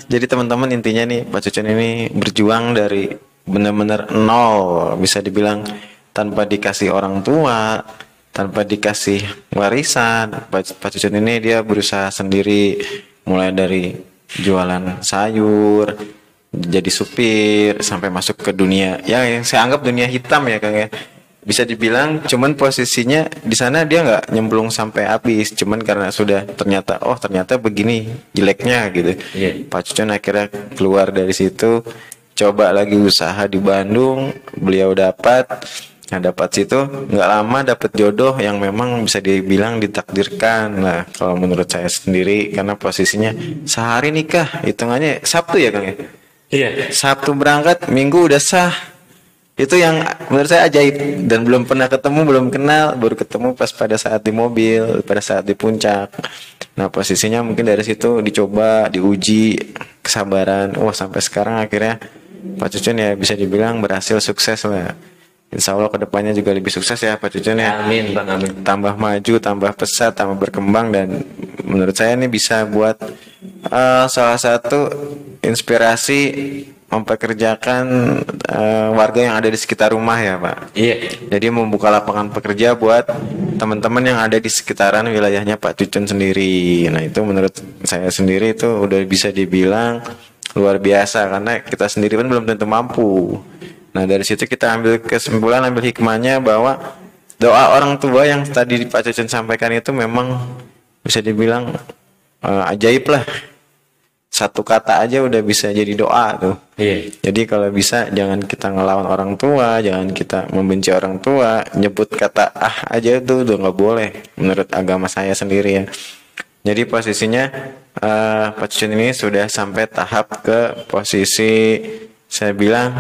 Jadi teman-teman intinya nih Pak Cucun ini berjuang dari benar-benar nol bisa dibilang tanpa dikasih orang tua, tanpa dikasih warisan. Pak Cucun ini dia berusaha sendiri mulai dari jualan sayur, jadi supir sampai masuk ke dunia yang saya anggap dunia hitam ya Kang ya. Bisa dibilang cuman posisinya di sana dia nggak nyemplung sampai habis cuman karena sudah ternyata begini jeleknya gitu. Iya. Pak Cucun akhirnya keluar dari situ coba lagi usaha di Bandung beliau dapat situ nggak lama dapat jodoh yang memang bisa dibilang ditakdirkan lah kalau menurut saya sendiri karena posisinya sehari nikah hitungannya Sabtu ya Kang ya. Iya. Sabtu berangkat, Minggu udah sah. Itu yang menurut saya ajaib dan belum pernah ketemu, belum kenal, baru ketemu pas pada saat di mobil, pada saat di puncak. Nah, posisinya mungkin dari situ dicoba, diuji kesabaran. Wah, sampai sekarang akhirnya Pak Cucun ya bisa dibilang berhasil sukses lah. Insya Allah kedepannya juga lebih sukses ya Pak Cucun ya. Amin Bang, amin. Tambah maju, tambah pesat, tambah berkembang dan menurut saya ini bisa buat salah satu inspirasi mempekerjakan warga yang ada di sekitar rumah ya Pak. Iya. Jadi membuka lapangan pekerja buat teman-teman yang ada di sekitaran wilayahnya Pak Cucun sendiri. Nah itu menurut saya sendiri itu udah bisa dibilang luar biasa karena kita sendiri pun belum tentu mampu. Nah dari situ kita ambil kesimpulan, ambil hikmahnya bahwa doa orang tua yang tadi Pak Cucun sampaikan itu memang bisa dibilang ajaib lah. Satu kata aja udah bisa jadi doa tuh. Iya. Jadi kalau bisa jangan kita ngelawan orang tua, jangan kita membenci orang tua, nyebut kata aja tuh udah nggak boleh menurut agama saya sendiri ya. Jadi posisinya Pak Cucun ini sudah sampai tahap ke posisi saya bilang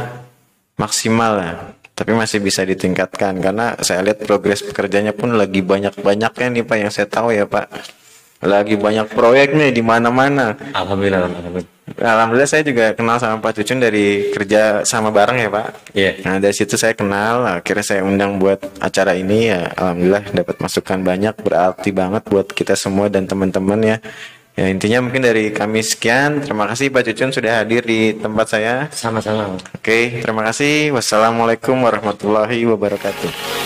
maksimal lah, tapi masih bisa ditingkatkan karena saya lihat progres pekerjaannya pun lagi banyak-banyaknya nih Pak yang saya tahu ya Pak. Lagi banyak proyek nih di mana-mana. Alhamdulillah. Alhamdulillah saya juga kenal sama Pak Cucun dari kerja sama bareng ya Pak. Iya. Nah dari situ saya kenal, akhirnya saya undang buat acara ini ya. Alhamdulillah dapat masukan banyak, berarti banget buat kita semua dan teman-teman ya. Ya intinya mungkin dari kami sekian. Terima kasih Pak Cucun sudah hadir di tempat saya. Sama-sama. Oke, terima kasih. Wassalamualaikum warahmatullahi wabarakatuh.